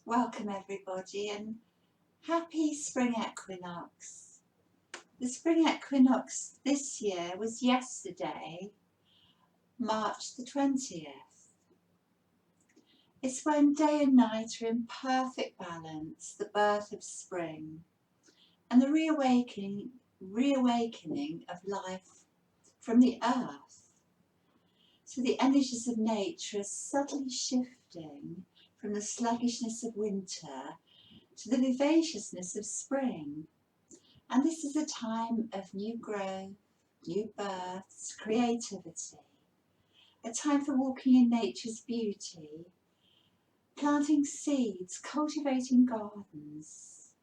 Welcome everybody and happy spring equinox. The spring equinox this year was yesterday, March the 20th. It's when day and night are in perfect balance, the birth of spring and the reawakening of life from the earth. So the energies of nature are subtly shifting from the sluggishness of winter to the vivaciousness of spring. And this is a time of new growth, new births, creativity, a time for walking in nature's beauty, planting seeds, cultivating gardens.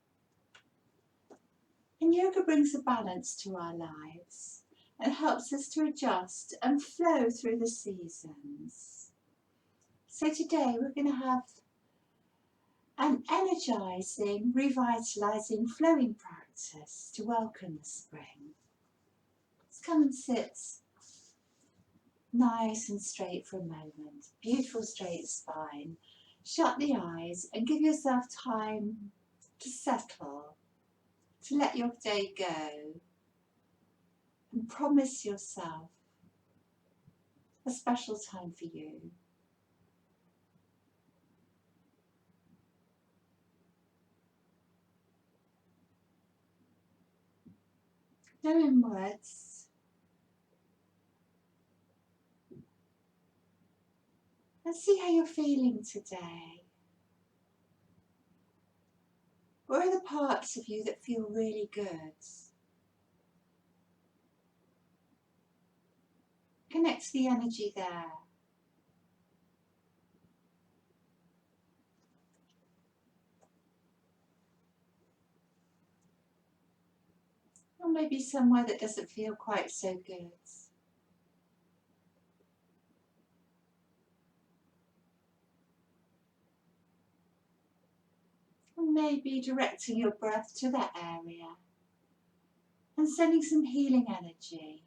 And yoga brings a balance to our lives and helps us to adjust and flow through the seasons. So today we're going to have an energising, revitalising, flowing practice to welcome the spring. Let's come and sit nice and straight for a moment. Beautiful straight spine. Shut the eyes and give yourself time to settle, to let your day go, and promise yourself a special time for you. No inwards. And see how you're feeling today. Where are the parts of you that feel really good? Connect to the energy there. Or maybe somewhere that doesn't feel quite so good. And maybe directing your breath to that area and sending some healing energy.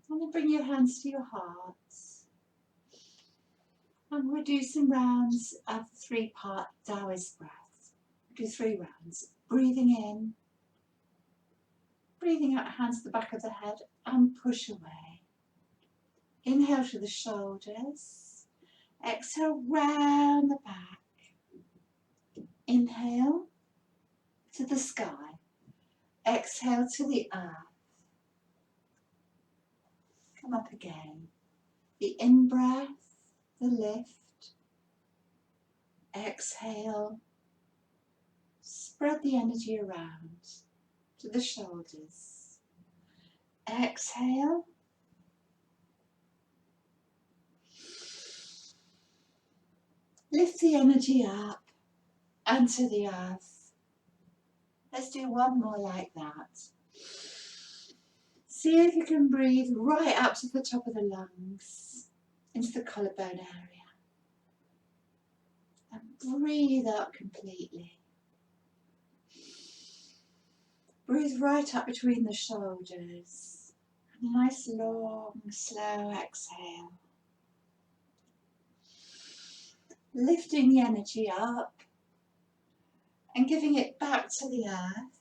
And then bring your hands to your heart. And we'll do some rounds of 3-part Taoist breath. Do 3 rounds. Breathing in, breathing out, hands to the back of the head and push away. Inhale to the shoulders. Exhale round the back. Inhale to the sky. Exhale to the earth. Come up again. The in-breath, the lift. Exhale. Spread the energy around to the shoulders. Exhale. Lift the energy up and to the earth. Let's do one more like that. See if you can breathe right up to the top of the lungs, into the collarbone area. And breathe up completely. Breathe right up between the shoulders. A nice long, slow exhale. Lifting the energy up and giving it back to the earth.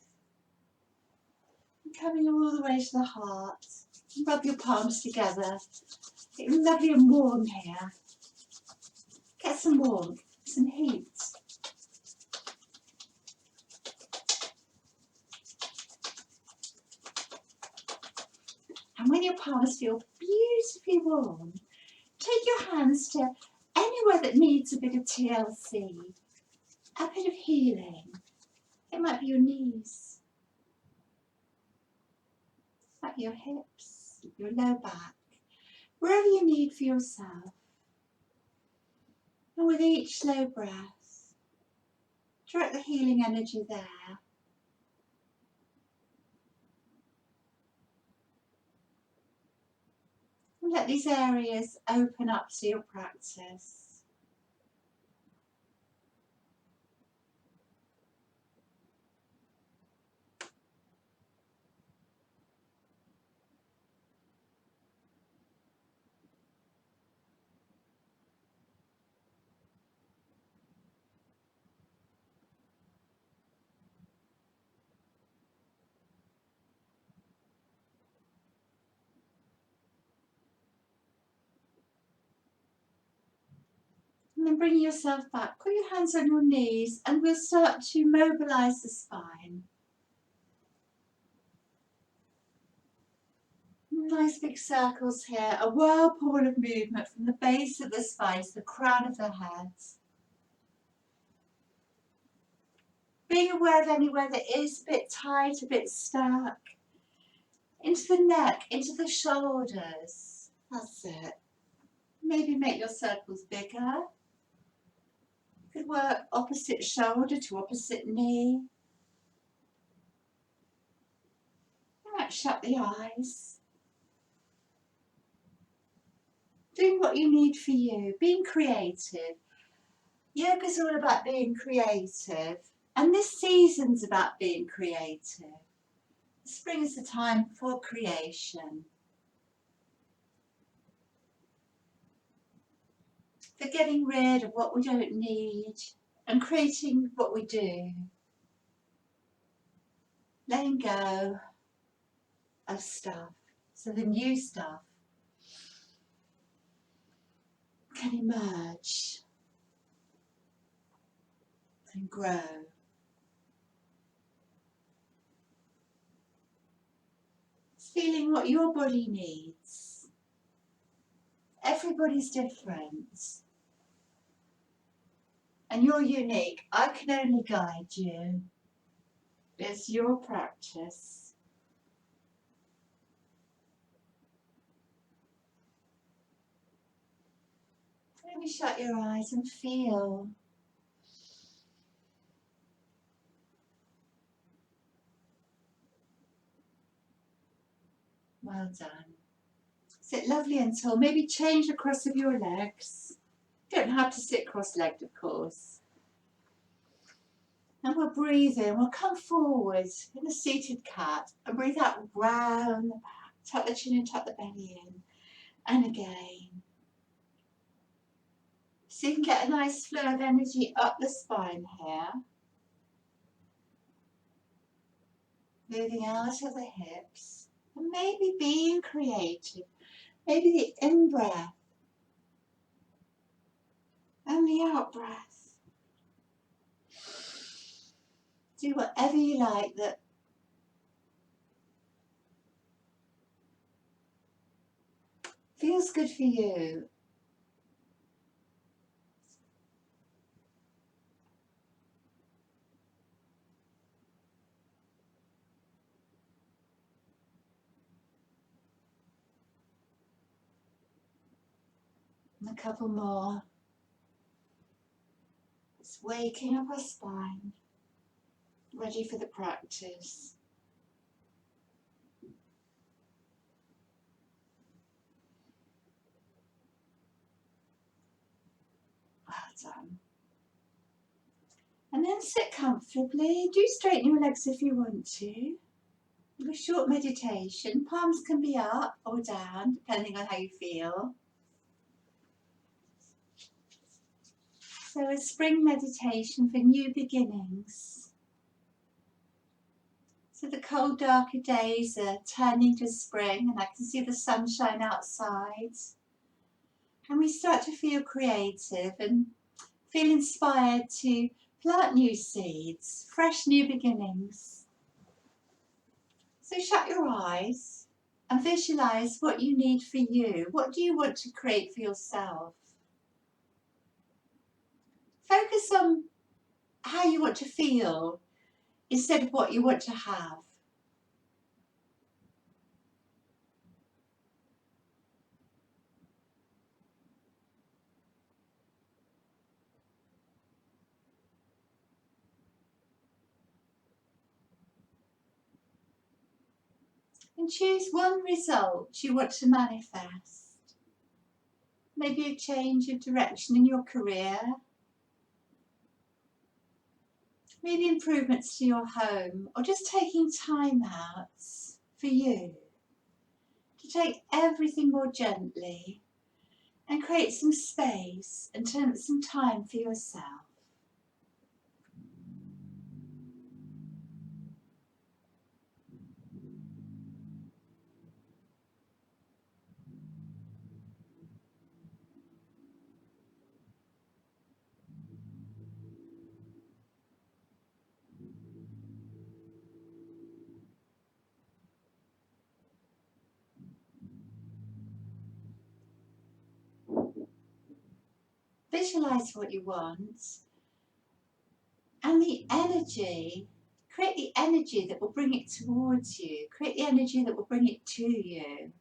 And coming all the way to the heart. Rub your palms together. It's lovely and warm here. Get some warmth, some heat. And when your palms feel beautifully warm, take your hands to anywhere that needs a bit of TLC, a bit of healing. It might be your knees, it might be your hips, your low back, wherever you need for yourself. And with each slow breath, direct the healing energy there. And let these areas open up to your practice. And then bring yourself back, put your hands on your knees, and we'll start to mobilise the spine. Nice big circles here, a whirlpool of movement from the base of the spine to the crown of the head. Being aware of anywhere that is a bit tight, a bit stuck. Into the neck, into the shoulders. That's it. Maybe make your circles bigger. You could work opposite shoulder to opposite knee. You might shut the eyes. Doing what you need for you, being creative. Yoga's all about being creative, and this season's about being creative. Spring is the time for creation. For getting rid of what we don't need and creating what we do. Letting go of stuff so the new stuff can emerge and grow. It's feeling what your body needs. Everybody's different. And you're unique. I can only guide you. It's your practice. Maybe shut your eyes and feel. Well done. Sit lovely and tall. Maybe change the cross of your legs. You don't have to sit cross-legged, of course. And we'll breathe in. We'll come forward in a seated cat and breathe out round the back. Tuck the chin and tuck the belly in. And again. So you can get a nice flow of energy up the spine here. Moving out of the hips. And maybe being creative. Maybe the in-breath and the out-breath. Do whatever you like that feels good for you. And a couple more. Just waking up our spine, ready for the practice. Well done. And then sit comfortably. Do straighten your legs if you want to. Do a short meditation. Palms can be up or down, depending on how you feel. So a spring meditation for new beginnings. So the cold, darker days are turning to spring, and I can see the sunshine outside. And we start to feel creative and feel inspired to plant new seeds, fresh new beginnings. So shut your eyes and visualize what you need for you. What do you want to create for yourself? Focus on how you want to feel instead of what you want to have. And choose one result you want to manifest. Maybe a change of direction in your career. Maybe improvements to your home, or just taking time out for you to take everything more gently and create some space and some time for yourself. Visualize what you want and the energy, create the energy that will bring it towards you, create the energy that will bring it to you.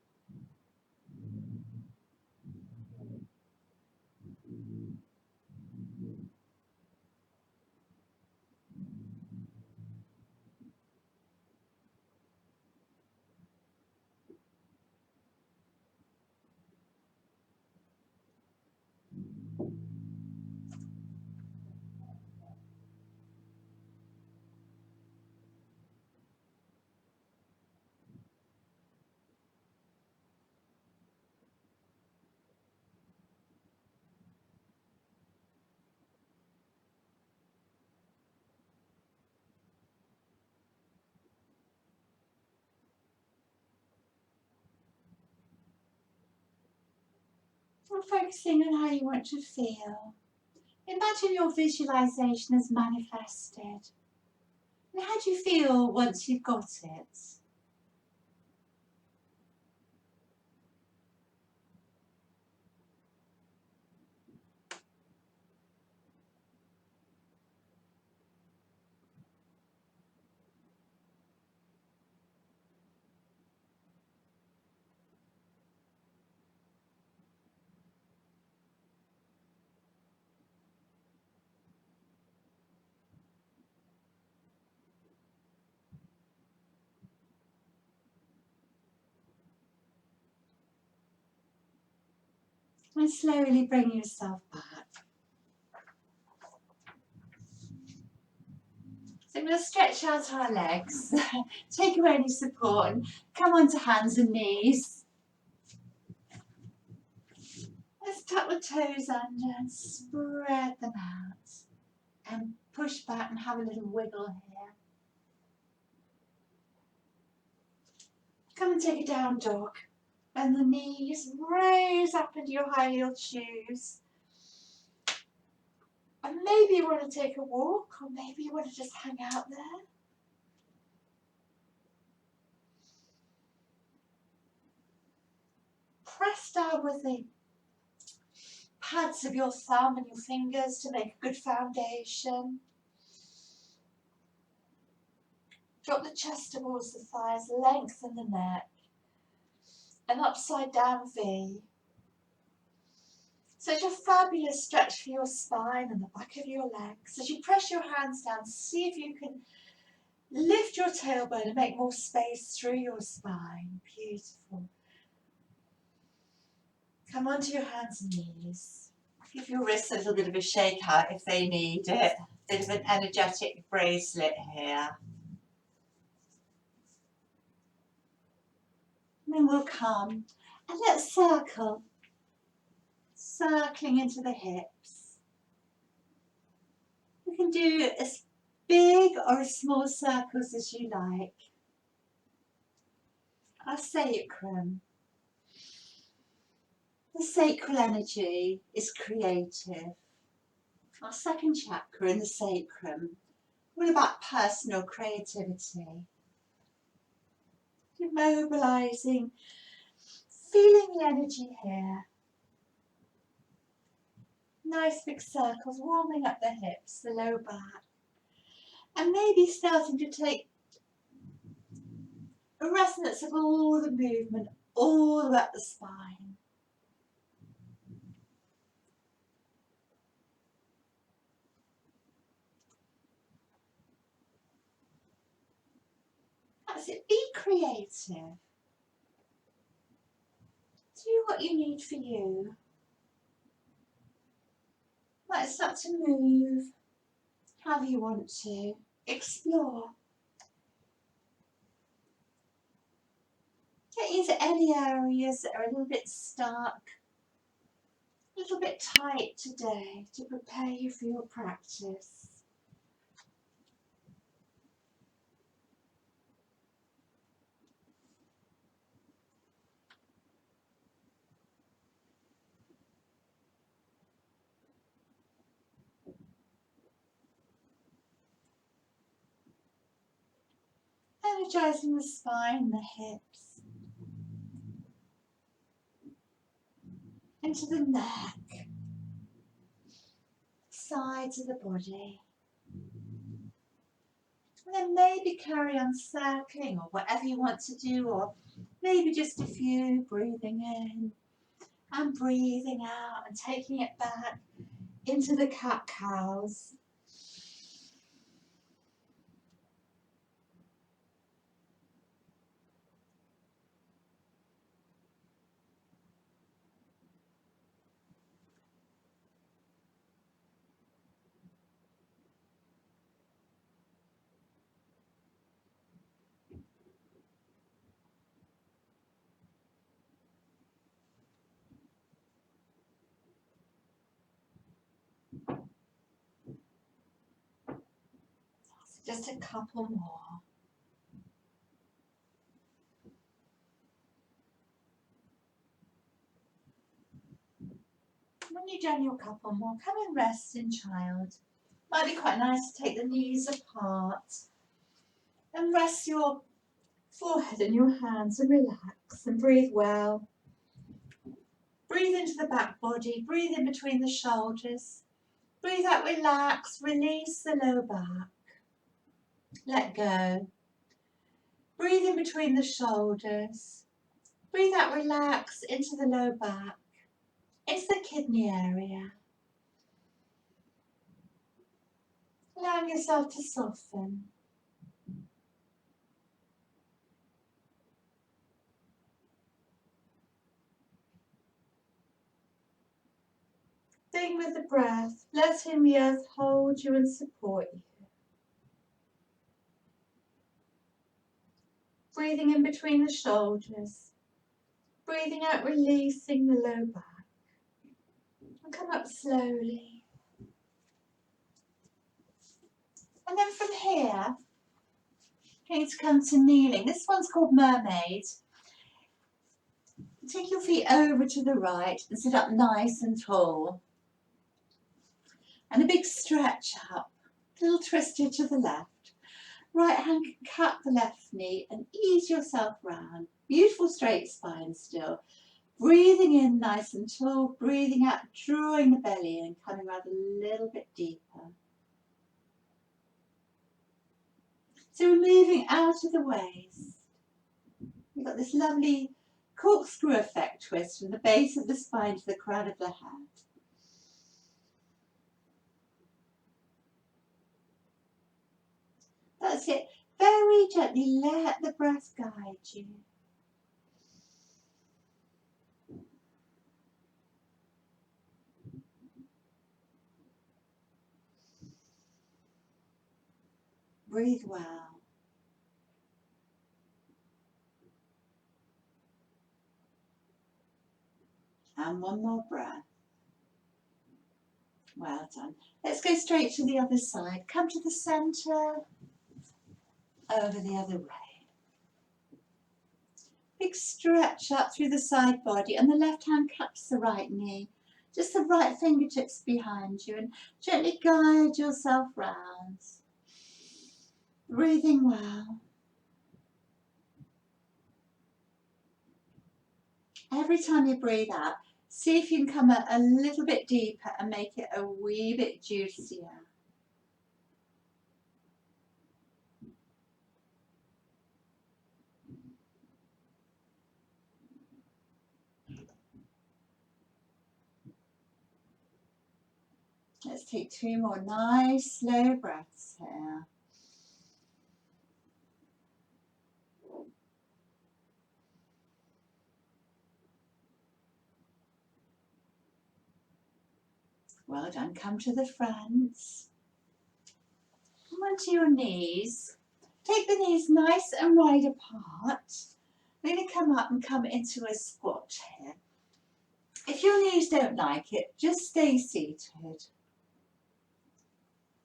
And focusing on how you want to feel. Imagine your visualization has manifested. And how do you feel once you've got it? And slowly bring yourself back. So we'll stretch out our legs, take away any support and come onto hands and knees. Let's tuck the toes under and spread them out and push back and have a little wiggle here. Come and take a down dog. Bend the knees, raise up into your high-heeled shoes. And maybe you want to take a walk, or maybe you want to just hang out there. Press down with the pads of your thumb and your fingers to make a good foundation. Drop the chest towards the thighs, lengthen the neck. An upside down V. Such a fabulous stretch for your spine and the back of your legs. As you press your hands down, see if you can lift your tailbone and make more space through your spine. Beautiful. Come onto your hands and knees. Give your wrists a little bit of a shake out if they need it. Bit of an energetic bracelet here. And then we'll come and let's circle. Circling into the hips. You can do as big or as small circles as you like. Our sacrum. The sacral energy is creative. Our second chakra in the sacrum, all about personal creativity. You're mobilising, feeling the energy here. Nice big circles, warming up the hips, the low back. And maybe starting to take a resonance of all the movement all up the spine. That's it, be creative. Do what you need for you. Might start to move however you want to. Explore. Get into any areas that are a little bit stuck, a little bit tight today to prepare you for your practice. Energizing the spine, the hips, into the neck, sides of the body. And then maybe carry on circling or whatever you want to do, or maybe just a few breathing in and breathing out and taking it back into the cat-cows. Just a couple more. When you've done your couple more, come and rest in child. Might be quite nice to take the knees apart and rest your forehead in your hands and relax and breathe well. Breathe into the back body, breathe in between the shoulders. Breathe out, relax, release the low back. Let go. Breathe in between the shoulders. Breathe out, relax into the low back, into the kidney area. Allowing yourself to soften. Being with the breath, letting the earth hold you and support you. Breathing in between the shoulders. Breathing out, releasing the low back. And come up slowly. And then from here, going to come to kneeling. This one's called Mermaid. Take your feet over to the right and sit up nice and tall. And a big stretch up, a little twisted to the left. Right hand can cut the left knee and ease yourself round. Beautiful straight spine still. Breathing in nice and tall, breathing out, drawing the belly in, coming around a little bit deeper. So we're moving out of the waist. We've got this lovely corkscrew effect twist from the base of the spine to the crown of the head. That's it. Very gently let the breath guide you. Breathe well. And one more breath. Well done. Let's go straight to the other side. Come to the centre. Over the other way. Big stretch up through the side body, and the left hand cups the right knee. Just the right fingertips behind you, and gently guide yourself round. Breathing well. Every time you breathe out, see if you can come a little bit deeper and make it a wee bit juicier. Let's take 2 more nice slow breaths here. Well done. Come to the front. Come onto your knees. Take the knees nice and wide apart. We're going to come up and come into a squat here. If your knees don't like it, just stay seated.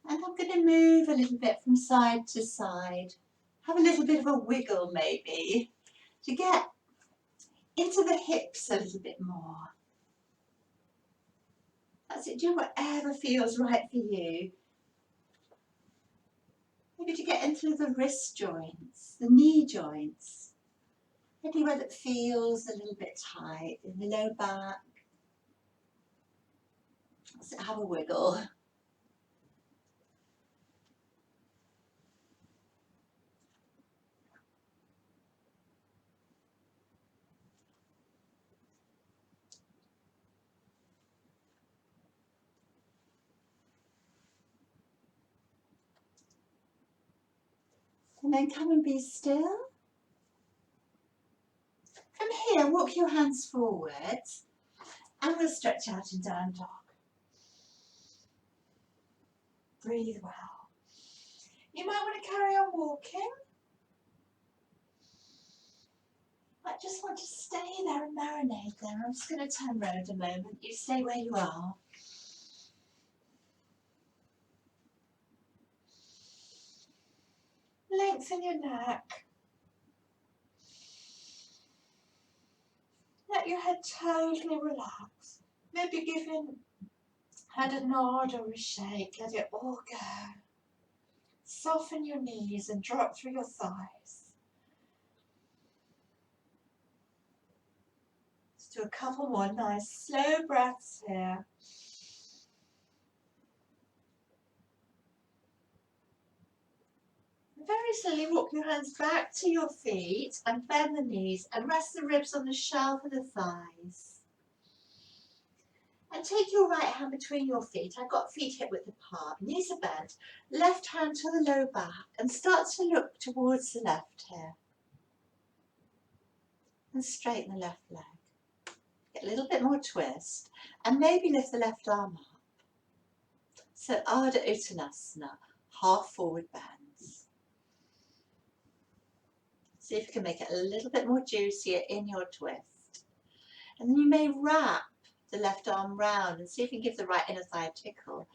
And I'm going to move a little bit from side to side. Have a little bit of a wiggle maybe to get into the hips a little bit more. That's it, do whatever feels right for you. Maybe to get into the wrist joints, the knee joints. Anywhere that feels a little bit tight in the low back. So have a wiggle. And then come and be still. From here, walk your hands forward and we'll stretch out in down dog. Breathe well. You might want to carry on walking. I just want to stay there and marinate there. I'm just going to turn round a moment. You stay where you are. Lengthen your neck. Let your head totally relax. Maybe give your head a nod or a shake. Let it all go. Soften your knees and drop through your thighs. Let's do a couple more nice slow breaths here. Very slowly walk your hands back to your feet and bend the knees and rest the ribs on the shelf of the thighs. And take your right hand between your feet. I've got feet hip width apart, knees are bent, left hand to the low back and start to look towards the left here. And straighten the left leg. Get a little bit more twist and maybe lift the left arm up. So Ardha Uttanasana, half forward bends. See if you can make it a little bit more juicier in your twist. And then you may wrap the left arm round and see if you can give the right inner thigh a tickle.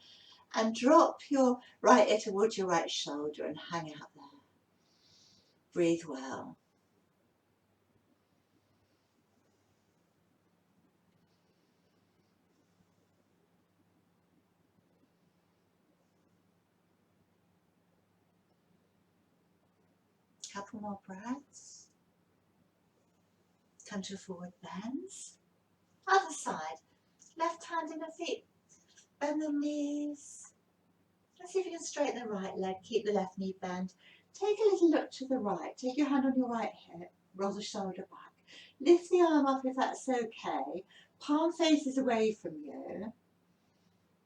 And drop your right ear towards your right shoulder and hang out there. Breathe well. Couple more breaths. Come to forward bends. Other side. Left hand in the feet. Bend the knees. Let's see if you can straighten the right leg. Keep the left knee bent. Take a little look to the right. Take your hand on your right hip. Roll the shoulder back. Lift the arm up if that's okay. Palm faces away from you.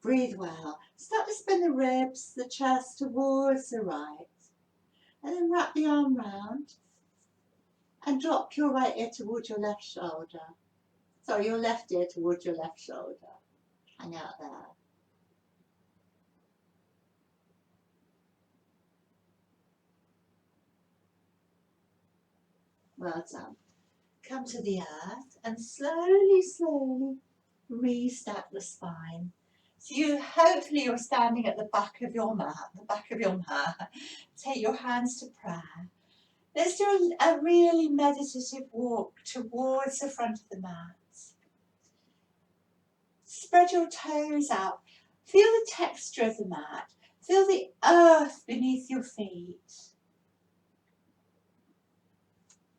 Breathe well. Start to spin the ribs, the chest towards the right. And then wrap the arm round. And drop your right ear towards your left shoulder. Sorry, your left ear towards your left shoulder. Hang out there. Well done. Come to the earth and slowly, slowly restack the spine. So hopefully you're standing at the back of your mat, Take your hands to prayer. Let's do a really meditative walk towards the front of the mat. Spread your toes out. Feel the texture of the mat. Feel the earth beneath your feet.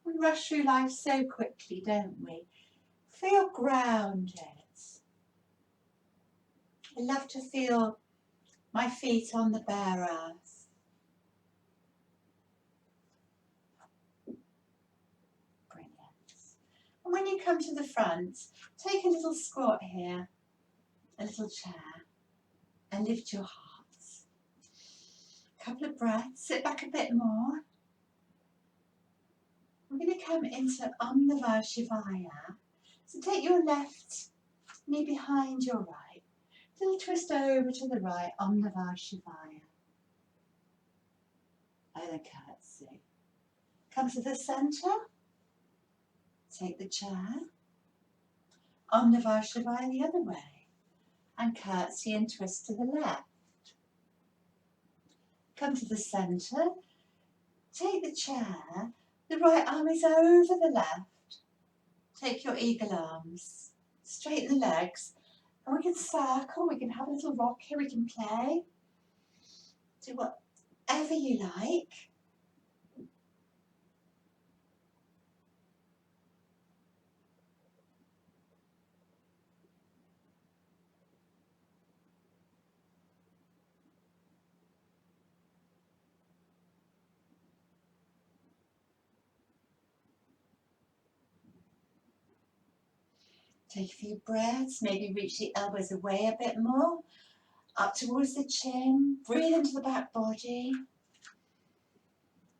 We rush through life so quickly, don't we? Feel grounded. I love to feel my feet on the bare earth. Brilliant. And when you come to the front, take a little squat here, a little chair, and lift your hearts. A couple of breaths, sit back a bit more. We're going to come into Vivacious. So take your left knee behind your right. Little twist over to the right, Om Namah Shivaya. And then curtsy. Come to the centre. Take the chair. Om Namah Shivaya the other way. And curtsy and twist to the left. Come to the centre. Take the chair. The right arm is over the left. Take your eagle arms. Straighten the legs. And we can circle. We can have a little rock here. We can play. Do whatever you like. Take a few breaths, maybe reach the elbows away a bit more, up towards the chin, breathe into the back body.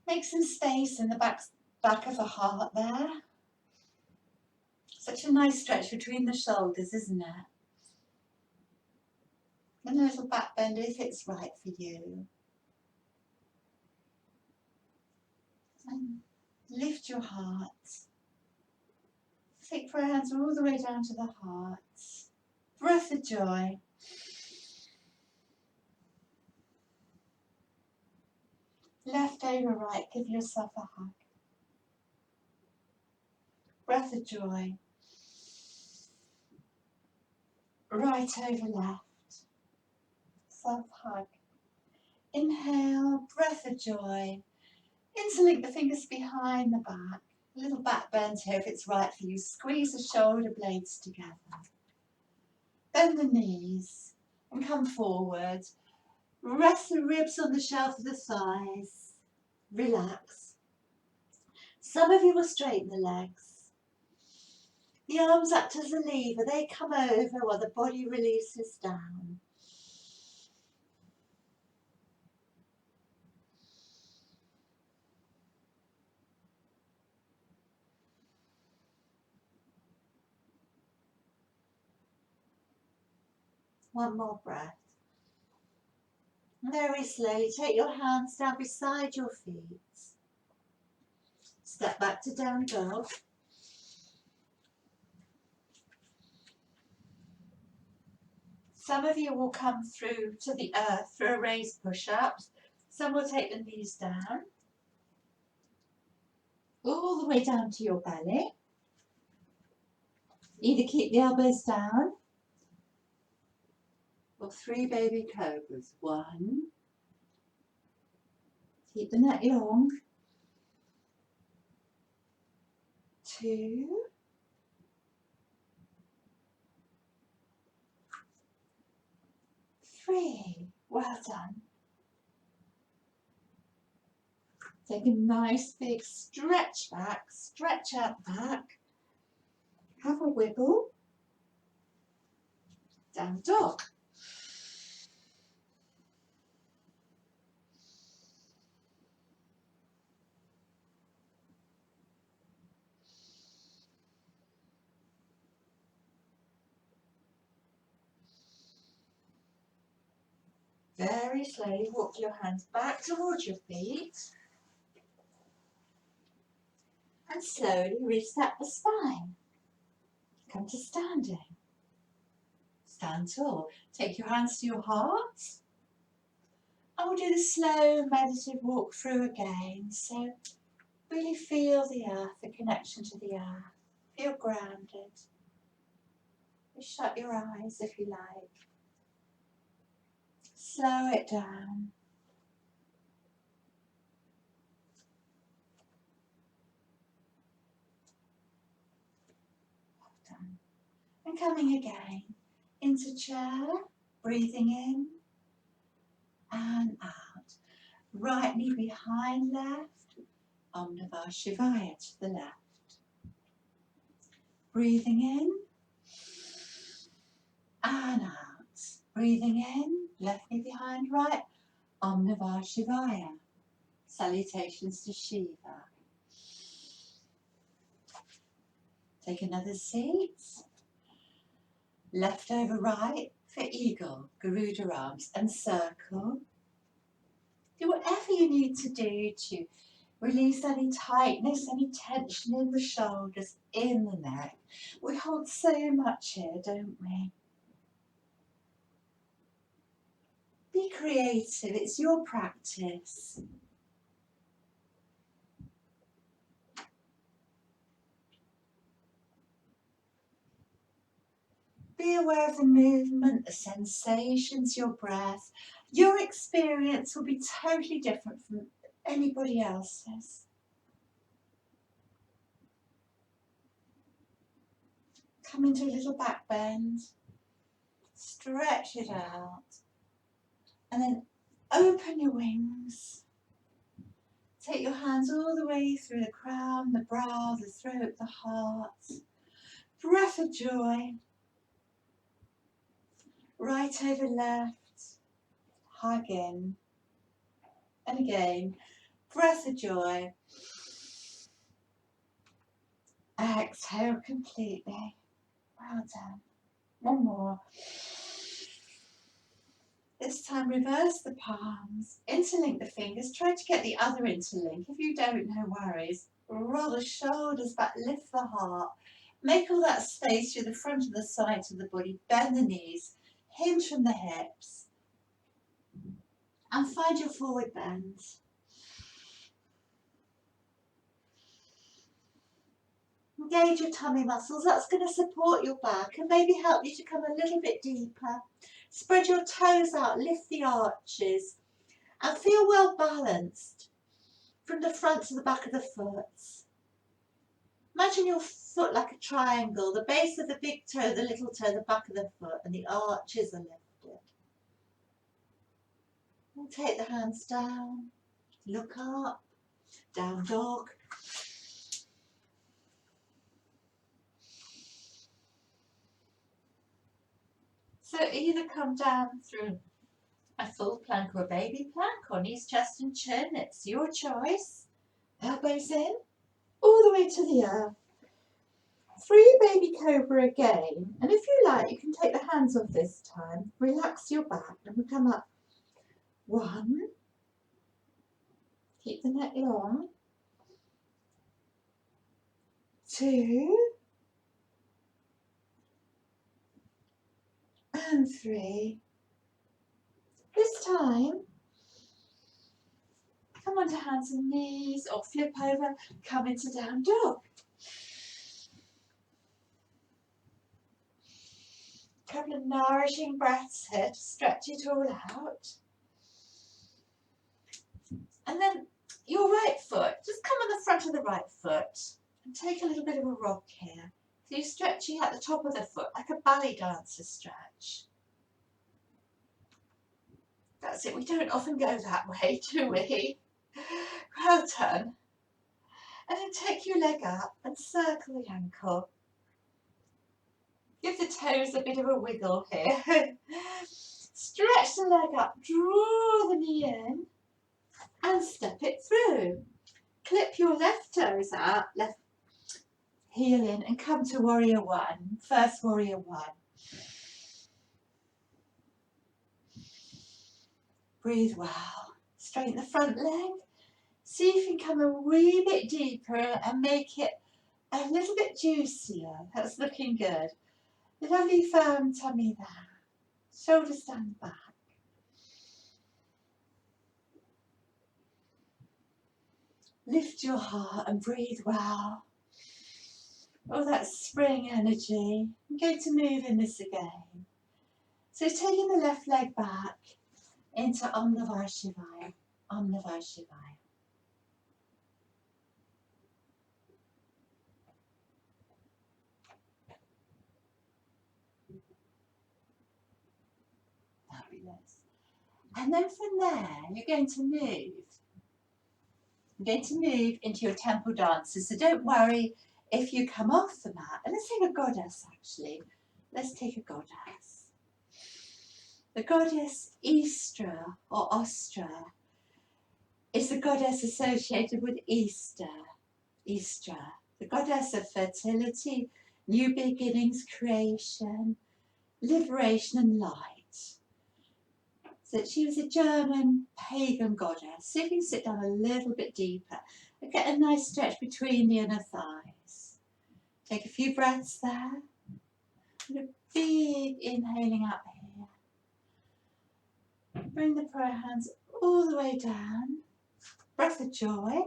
Make some space in the back of the heart there. Such a nice stretch between the shoulders, isn't it? And a little back bend if it's right for you. And lift your heart. Take prayer hands all the way down to the heart. Breath of joy. Left over right, give yourself a hug. Breath of joy. Right over left. Self hug. Inhale, breath of joy. Interlink the fingers behind the back. A little back bend here if it's right for you. Squeeze the shoulder blades together. Bend the knees and come forward. Rest the ribs on the shelf of the thighs. Relax. Some of you will straighten the legs. The arms act as a lever. They come over while the body releases down. One more breath. Very slowly, take your hands down beside your feet. Step back to down dog. Some of you will come through to the earth through a raised push-ups. Some will take the knees down. All the way down to your belly. Either keep the elbows down or 3 baby cobras. 1. Keep the neck long. 2. 3. Well done. Take a nice big stretch back, stretch out back. Have a wiggle. Down dog. Very slowly walk your hands back towards your feet. And slowly reset the spine. Come to standing. Stand tall. Take your hands to your heart. And we'll do the slow meditative walk through again. So really feel the earth, the connection to the earth. Feel grounded. Just shut your eyes if you like. Slow it down. Well done. And coming again into chair, breathing in and out. Right knee behind left, Om Namah Shivaya to the left. Breathing in and out. Breathing in, left knee behind right, Om Namah Shivaya. Salutations to Shiva. Take another seat. Left over right, for eagle, Garuda arms, and circle. Do whatever you need to do to release any tightness, any tension in the shoulders, in the neck. We hold so much here, don't we? Be creative, it's your practice. Be aware of the movement, the sensations, your breath. Your experience will be totally different from anybody else's. Come into a little back bend. Stretch it out. And then open your wings. Take your hands all the way through the crown, the brow, the throat, the heart. Breath of joy. Right over left. Hug in. And again, breath of joy. Exhale completely. Well done. One more. This time reverse the palms, interlink the fingers, try to get the other interlink. If you don't, no worries. Roll the shoulders back, lift the heart. Make all that space through the front and the sides of the body. Bend the knees, hinge from the hips. And find your forward bend. Engage your tummy muscles. That's going to support your back and maybe help you to come a little bit deeper. Spread your toes out, lift the arches, and feel well balanced from the front to the back of the foot. Imagine your foot like a triangle, the base of the big toe, the little toe, the back of the foot, and the arches are lifted. We'll take the hands down, look up, down dog. So either come down through a full plank or a baby plank, or knees, chest and chin, it's your choice. Elbows in, all the way to the earth. Free baby cobra again, and if you like you can take the hands off this time, relax your back and we come up. 1, keep the neck long. 2, and 3. This time, come onto hands and knees or flip over, come into down dog. Couple of nourishing breaths here to stretch it all out. And then your right foot, just come on the front of the right foot and take a little bit of a rock here. So you're stretching at the top of the foot like a ballet dancer stretch. That's it, we don't often go that way, do we? Well done. And then take your leg up and circle the ankle. Give the toes a bit of a wiggle here. Stretch the leg up, draw the knee in and step it through. Clip your left toes out, left heel in and come to warrior 1, first warrior 1. Breathe well. Straighten the front leg. See if you can come a wee bit deeper and make it a little bit juicier. That's looking good. Lovely firm tummy there. Shoulders down back. Lift your heart and breathe well. Oh, that spring energy. I'm going to move in this again. So taking the left leg back into Om Namah Shivaya. Om Namah Shivaya. Fabulous. And then from there, you're going to move. You're going to move into your temple dances. So don't worry if you come off the mat. And let's take a goddess actually. Let's take a goddess. The goddess Istra or Ostra is the goddess associated with Easter. Istra, the goddess of fertility, new beginnings, creation, liberation and light. So she was a German pagan goddess. See if you can sit down a little bit deeper and get a nice stretch between the inner thighs. Take a few breaths there. And a big inhaling up here. Bring the prayer hands all the way down. Breath of joy.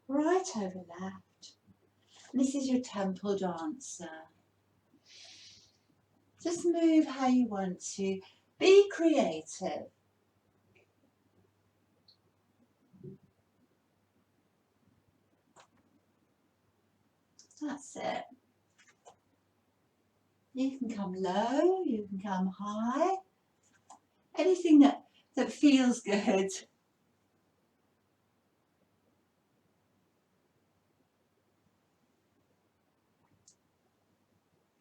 Right over left. And this is your temple dancer. Just move how you want to. Be creative. That's it. You can come low, you can come high. Anything that feels good.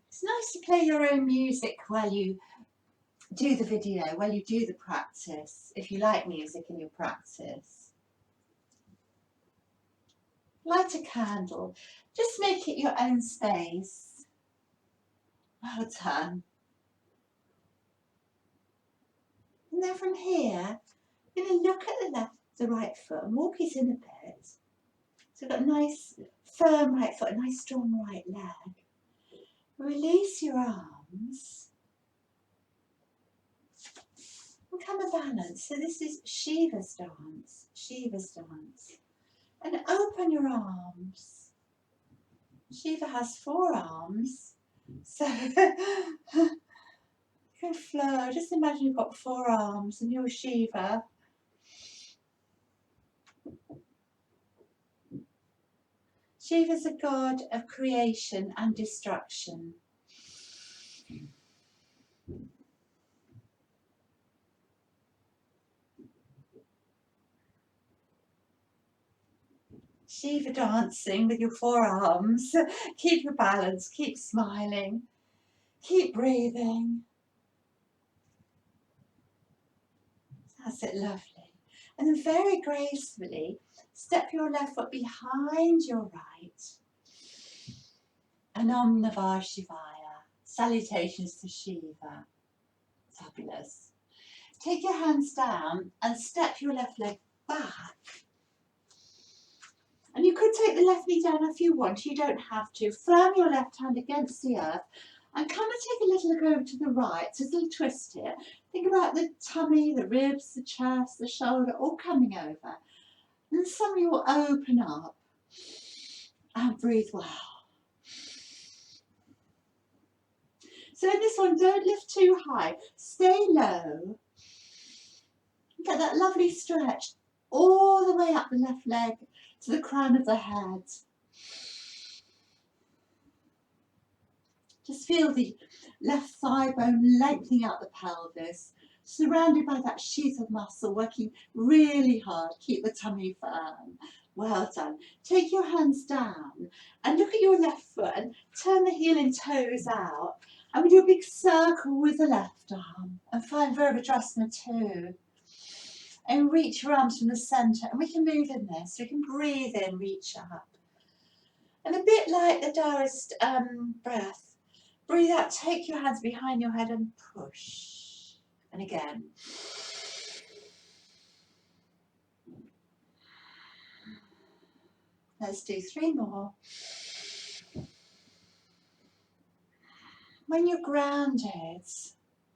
It's nice to play your own music while you do the video, while you do the practice, if you like music in your practice. Light a candle. Just make it your own space. Well done. And then from here, you're going to look at the right foot and walk it in a bit. So you've got a nice firm right foot, a nice strong right leg. Release your arms and come and balance. So this is Shiva's dance. Shiva's dance. And open your arms. Shiva has 4 arms. So you can flow. Just imagine you've got 4 arms and you're Shiva. Shiva's a god of creation and destruction. Shiva dancing with your 4 arms. Keep your balance, keep smiling, keep breathing. That's it, lovely. And then very gracefully, step your left foot behind your right. And Om Namah Shivaya. Salutations to Shiva. Fabulous. Take your hands down and step your left leg back. And you could take the left knee down if you want, you don't have to. Firm your left hand against the earth and come and take a little look over to the right, so a little twist here. Think about the tummy, the ribs, the chest, the shoulder, all coming over. And suddenly you'll open up and breathe well. So in this one, don't lift too high, stay low. Get that lovely stretch all the way up the left leg to the crown of the head. Just feel the left thigh bone lengthening out the pelvis, surrounded by that sheath of muscle, working really hard. Keep the tummy firm. Well done. Take your hands down and look at your left foot and turn the heel and toes out. And we do a big circle with the left arm and find Virabhadrasana 2. And reach your arms from the centre, and we can move in this. We can breathe in, reach up. And a bit like the Taoist breath, breathe out, take your hands behind your head and push. And again. Let's do 3 more. When you're grounded,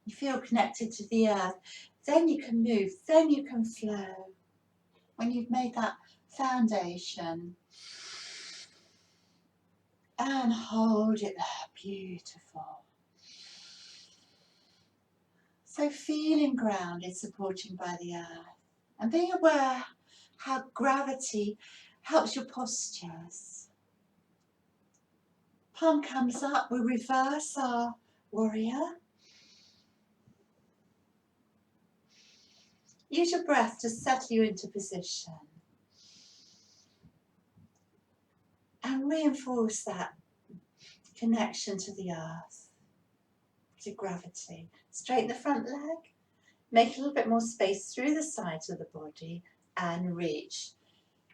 you feel connected to the earth, then you can move, then you can flow. When you've made that foundation. And hold it there, beautiful. So feeling grounded, supported by the earth. And being aware how gravity helps your postures. Palm comes up, we reverse our warrior. Use your breath to settle you into position. And reinforce that connection to the earth, to gravity. Straighten the front leg. Make a little bit more space through the sides of the body and reach.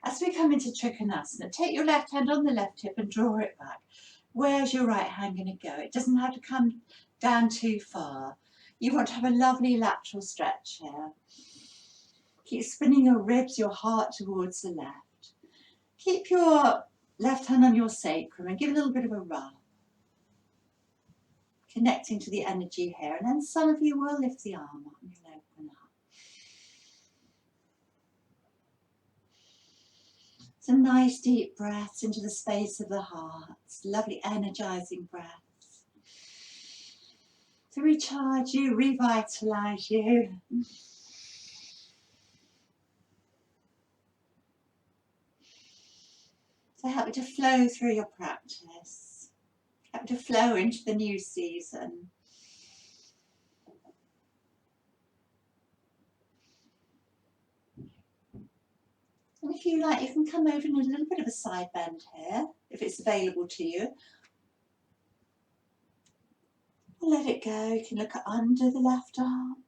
As we come into Trikonasana, take your left hand on the left hip and draw it back. Where's your right hand going to go? It doesn't have to come down too far. You want to have a lovely lateral stretch here. Keep spinning your ribs, your heart towards the left. Keep your left hand on your sacrum and give a little bit of a rub. Connecting to the energy here. And then some of you will lift the arm up and you'll open up. Some nice deep breaths into the space of the heart. Lovely energizing breaths. To recharge you, revitalize you. To help you to flow through your practice. Help you to flow into the new season. And if you like, you can come over in a little bit of a side bend here, if it's available to you. Let it go. You can look at under the left arm.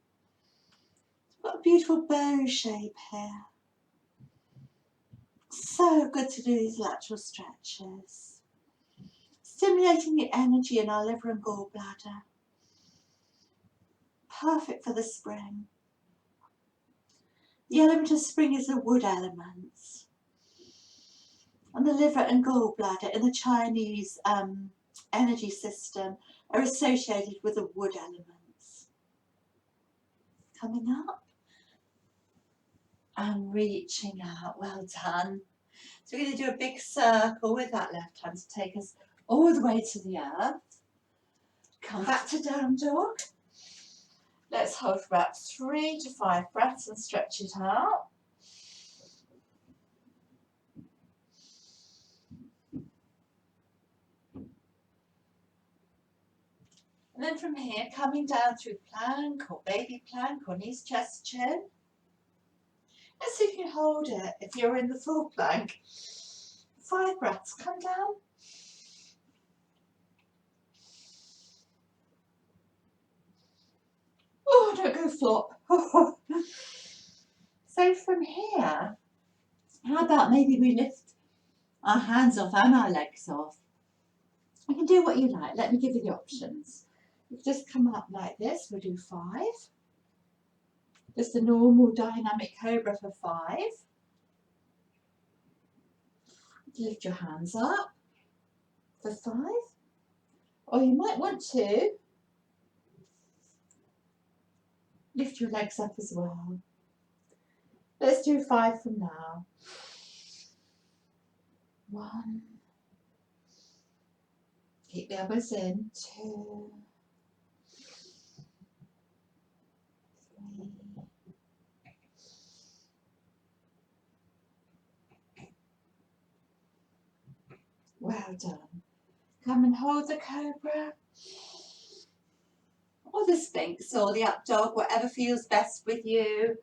It's got a beautiful bow shape here. So good to do these lateral stretches. Stimulating the energy in our liver and gallbladder. Perfect for the spring. The element of spring is the wood element. And the liver and gallbladder in the Chinese energy system are associated with the wood elements. Coming up and reaching out. Well done. So we're going to do a big circle with that left hand to take us all the way to the earth. Come back to down dog. Let's hold for about 3 to 5 breaths and stretch it out. And then from here, coming down through plank or baby plank or knees, chest, chin. Let's see if you can hold it if you're in the full plank. 5 breaths, come down. Oh, don't go flop. So from here, how about maybe we lift our hands off and our legs off. You can do what you like. Let me give you the options. You just come up like this. We'll do 5. Just a normal dynamic cobra for 5. Lift your hands up for 5. Or you might want to lift your legs up as well. Let's do 5 from now. 1. Keep the elbows in. 2. 3. Well done. Come and hold the cobra. Or the Sphinx or the up dog, whatever feels best with you.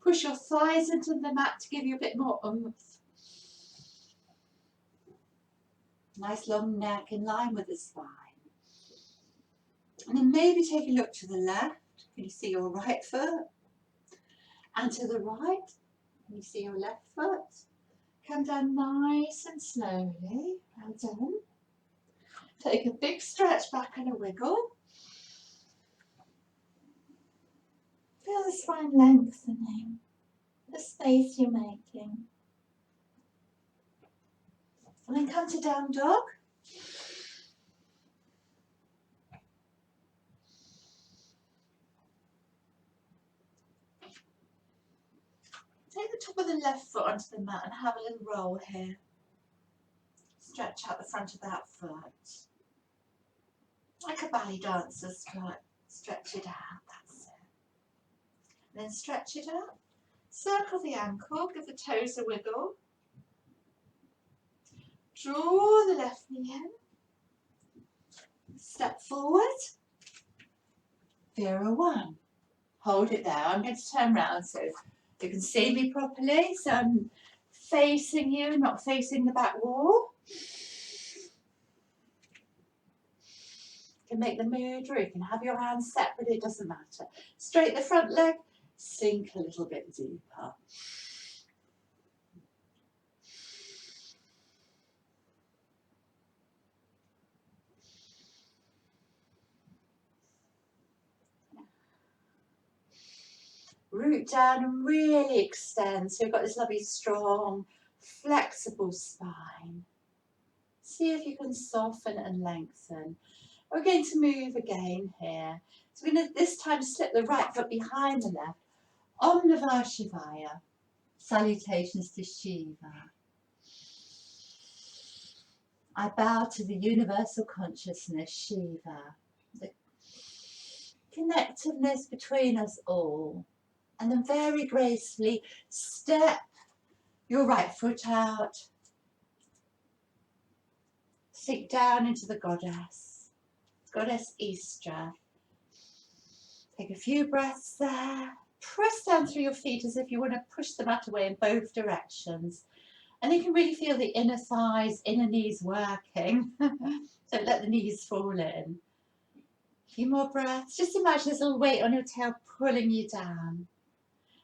Push your thighs into the mat to give you a bit more oomph. Nice long neck in line with the spine. And then maybe take a look to the left. Can you see your right foot? And to the right. Can you see your left foot? Come down nice and slowly. Well done. Take a big stretch back and a wiggle. Feel the spine lengthening, the space you're making. And then come to down dog. Take the top of the left foot onto the mat and have a little roll here. Stretch out the front of that foot. Like a ballet dancer strut. Stretch it out, that's it. Then stretch it out. Circle the ankle, give the toes a wiggle. Draw the left knee in. Step forward. Vera 1. Hold it there. I'm going to turn around so you can see me properly. So I'm facing you, not facing the back wall. You can make the mudra, you can have your hands separate, it doesn't matter. Straight the front leg, sink a little bit deeper. Root down and really extend. So you've got this lovely, strong, flexible spine. See if you can soften and lengthen. We're going to move again here. So we're going to this time slip the right foot behind the left. Om Namah Shivaya. Salutations to Shiva. I bow to the universal consciousness, Shiva, the connectiveness between us all. And then very gracefully step your right foot out. Sink down into the goddess Istra. Take a few breaths there. Press down through your feet as if you want to push the mat away in both directions. And you can really feel the inner thighs, inner knees working. Don't let the knees fall in. A few more breaths. Just imagine there's a little weight on your tail pulling you down.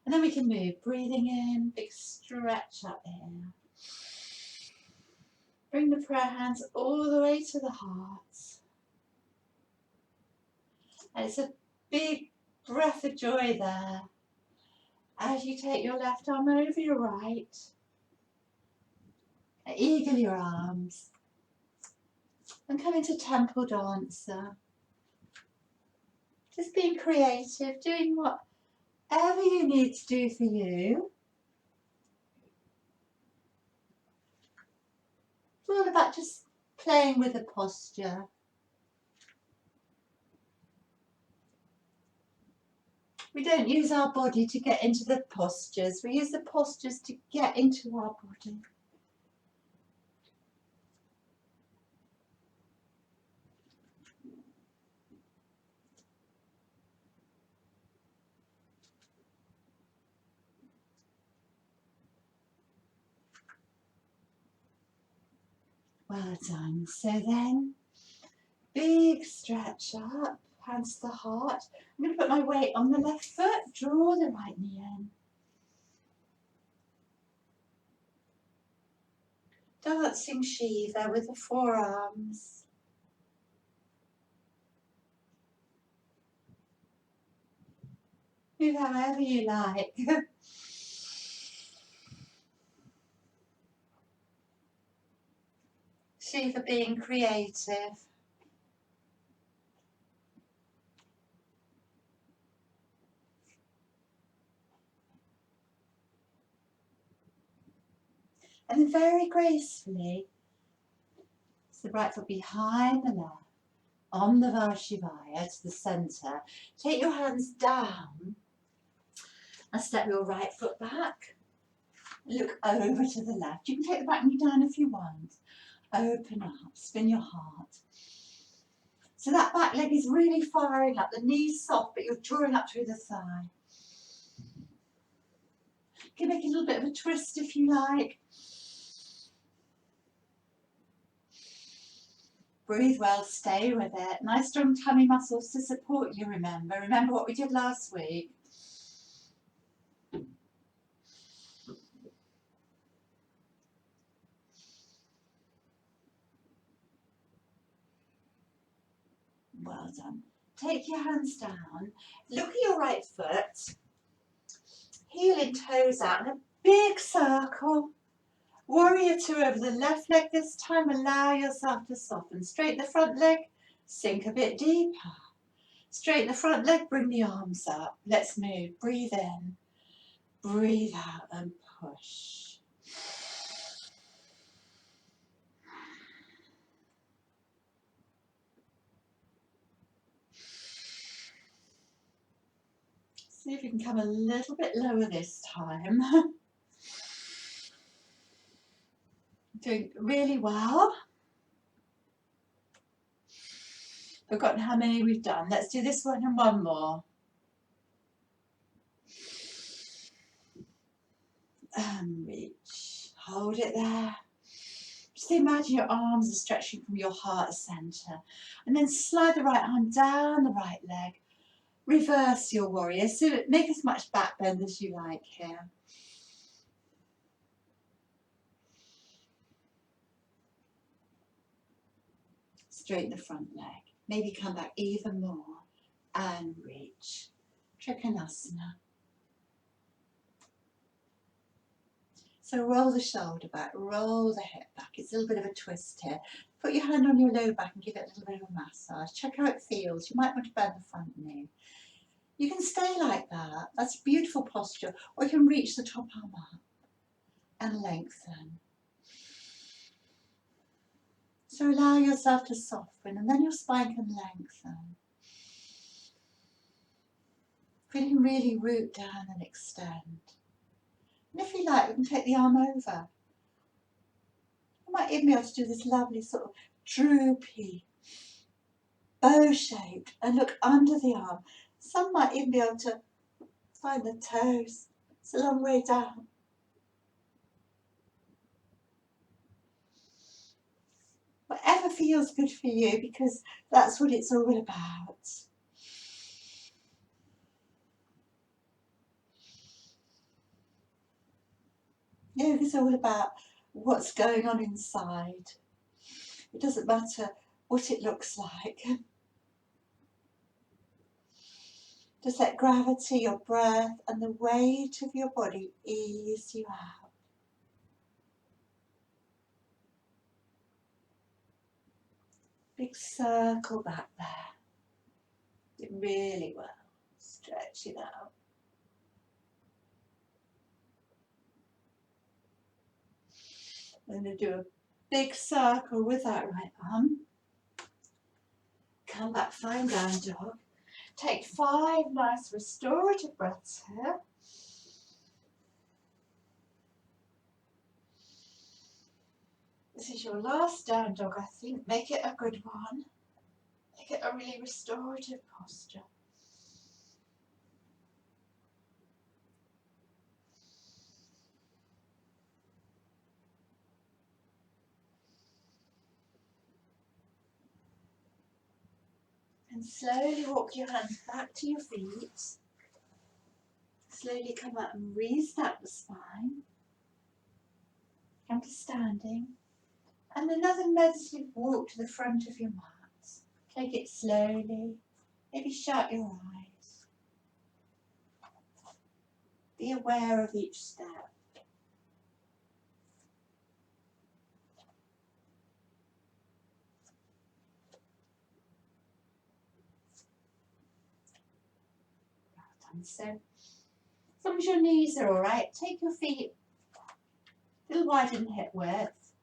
And then we can move. Breathing in, big stretch up here. Bring the prayer hands all the way to the heart. And it's a big breath of joy there. As you take your left arm over your right. Eagle your arms. And come into temple dancer. Just being creative, doing whatever you need to do for you. It's all about just playing with the posture. We don't use our body to get into the postures. We use the postures to get into our body. Well done. So then, big stretch up, hands to the heart. I'm going to put my weight on the left foot, draw the right knee in. Dancing Shiva with the forearms. Move however you like. Shiva being creative. And then very gracefully, the right foot behind the left, on the Vashivaya to the centre. Take your hands down and step your right foot back. Look over to the left. You can take the back knee down if you want. Open up, spin your heart. So that back leg is really firing up. The knee's soft, but you're drawing up through the thigh. You can make a little bit of a twist if you like. Breathe well, stay with it. Nice strong tummy muscles to support you, remember. Remember what we did last week. Well done. Take your hands down. Look at your right foot. Heel and toes out in a big circle. Warrior two over the left leg this time. Allow yourself to soften. Straighten the front leg. Sink a bit deeper. Straighten the front leg. Bring the arms up. Let's move. Breathe in. Breathe out and push. See if you can come a little bit lower this time. Doing really well. Forgotten how many we've done. Let's do this one and one more. And reach. Hold it there. Just imagine your arms are stretching from your heart centre. And then slide the right arm down the right leg. Reverse your warrior. So make as much back bend as you like here. Straighten the front leg. Maybe come back even more. And reach. Trikonasana. So roll the shoulder back, roll the hip back. It's a little bit of a twist here. Put your hand on your low back and give it a little bit of a massage. Check how it feels. You might want to bend the front knee. You can stay like that. That's a beautiful posture. Or you can reach the top arm up and lengthen. So allow yourself to soften, and then your spine can lengthen. Feeling really root down and extend. And if you like, we can take the arm over. You might even be able to do this lovely sort of droopy, bow-shaped, and look under the arm. Some might even be able to find the toes. It's a long way down. Whatever feels good for you, because that's what it's all about. Yoga's all about what's going on inside. It doesn't matter what it looks like. Just let gravity, your breath, and the weight of your body ease you out. Big circle back there. Do it really well. Stretch it out. I'm going to do a big circle with that right arm. Come back, find down dog. Take 5 nice restorative breaths here. This is your last down dog, I think. Make it a good one. Make it a really restorative posture. And slowly walk your hands back to your feet. Slowly come up and restart the spine. Come to standing. And another meditative walk to the front of your mat. Take it slowly. Maybe shut your eyes. Be aware of each step. So, as long as your knees are all right, take your feet a little wider than hip width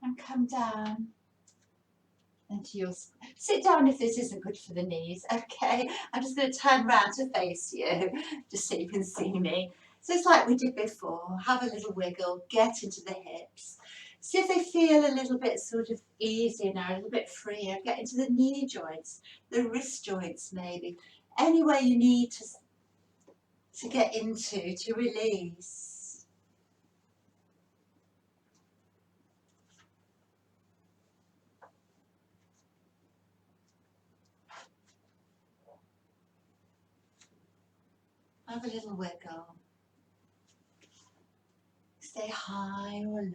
and come down into your. Sit down if this isn't good for the knees. Okay, I'm just going to turn round to face you, just so you can see me. So it's like we did before. Have a little wiggle, get into the hips. See if they feel a little bit sort of easier now, a little bit freer. Get into the knee joints, the wrist joints maybe. Anywhere you need to get into, to release. Have a little wiggle. Stay high or low.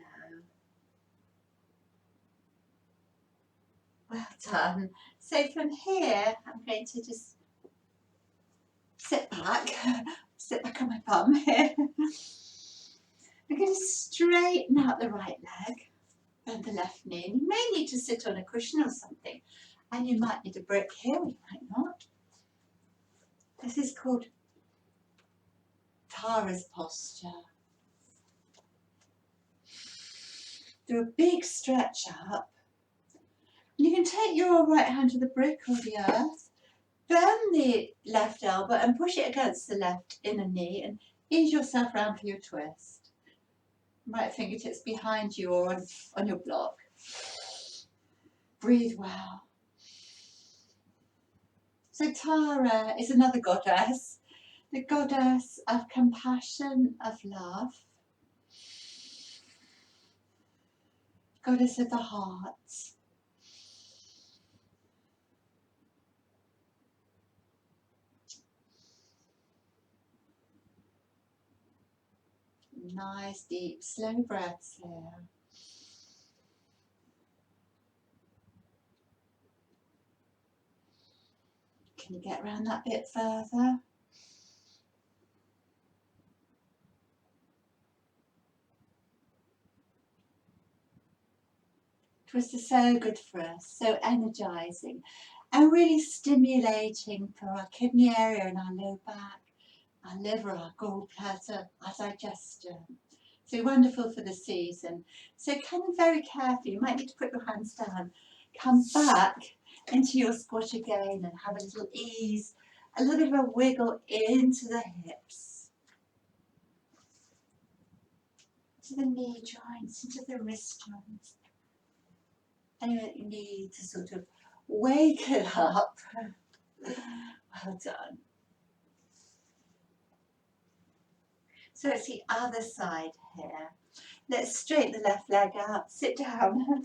Well done. So from here, I'm going to just sit back on my bum here. I'm going to straighten out the right leg, bend the left knee. You may need to sit on a cushion or something, and you might need a brick here, or you might not. This is called Tara's posture. Do a big stretch up. And you can take your right hand to the brick or the earth, bend the left elbow and push it against the left inner knee and ease yourself round for your twist. Right fingertips behind you or on your block. Breathe well. So Tara is another goddess, the goddess of compassion, of love, goddess of the heart. Nice, deep, slow breaths here. Can you get around that bit further? Twists are so good for us, so energizing, and really stimulating for our kidney area and our low back, our liver, our gallbladder, our digestion. So wonderful for the season. So come very carefully, you might need to put your hands down. Come back into your squat again and have a little ease, a little bit of a wiggle into the hips, to the knee joints, into the wrist joints. And you need to sort of wake it up. Well done. So it's the other side here. Let's straighten the left leg out. Sit down.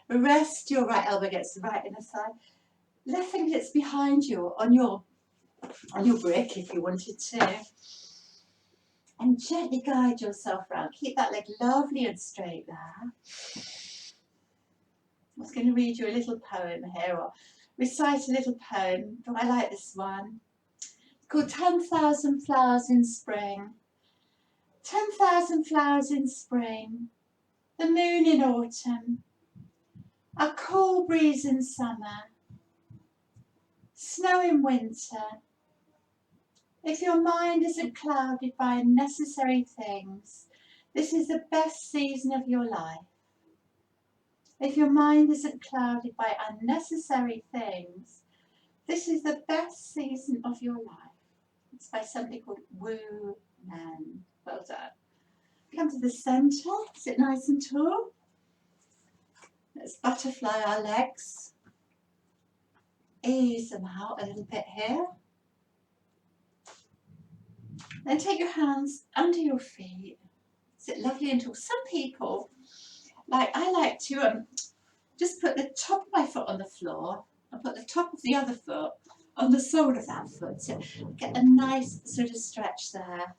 Rest your right elbow against the right inner side. Left fingertips behind you on your brick if you wanted to. And gently guide yourself around. Keep that leg lovely and straight there. I was going to read you a little poem here, or recite a little poem, but I like this one. It's called 10,000 Flowers in Spring. 10,000 flowers in spring, the moon in autumn, a cool breeze in summer, snow in winter. If your mind isn't clouded by unnecessary things, this is the best season of your life. If your mind isn't clouded by unnecessary things, this is the best season of your life. It's by somebody called Wu Nan. Well done. Come to the centre, sit nice and tall. Let's butterfly our legs. Ease them out a little bit here. Then take your hands under your feet. Sit lovely and tall. Some people, I like to just put the top of my foot on the floor and put the top of the other foot on the sole of that foot. So get a nice sort of stretch there.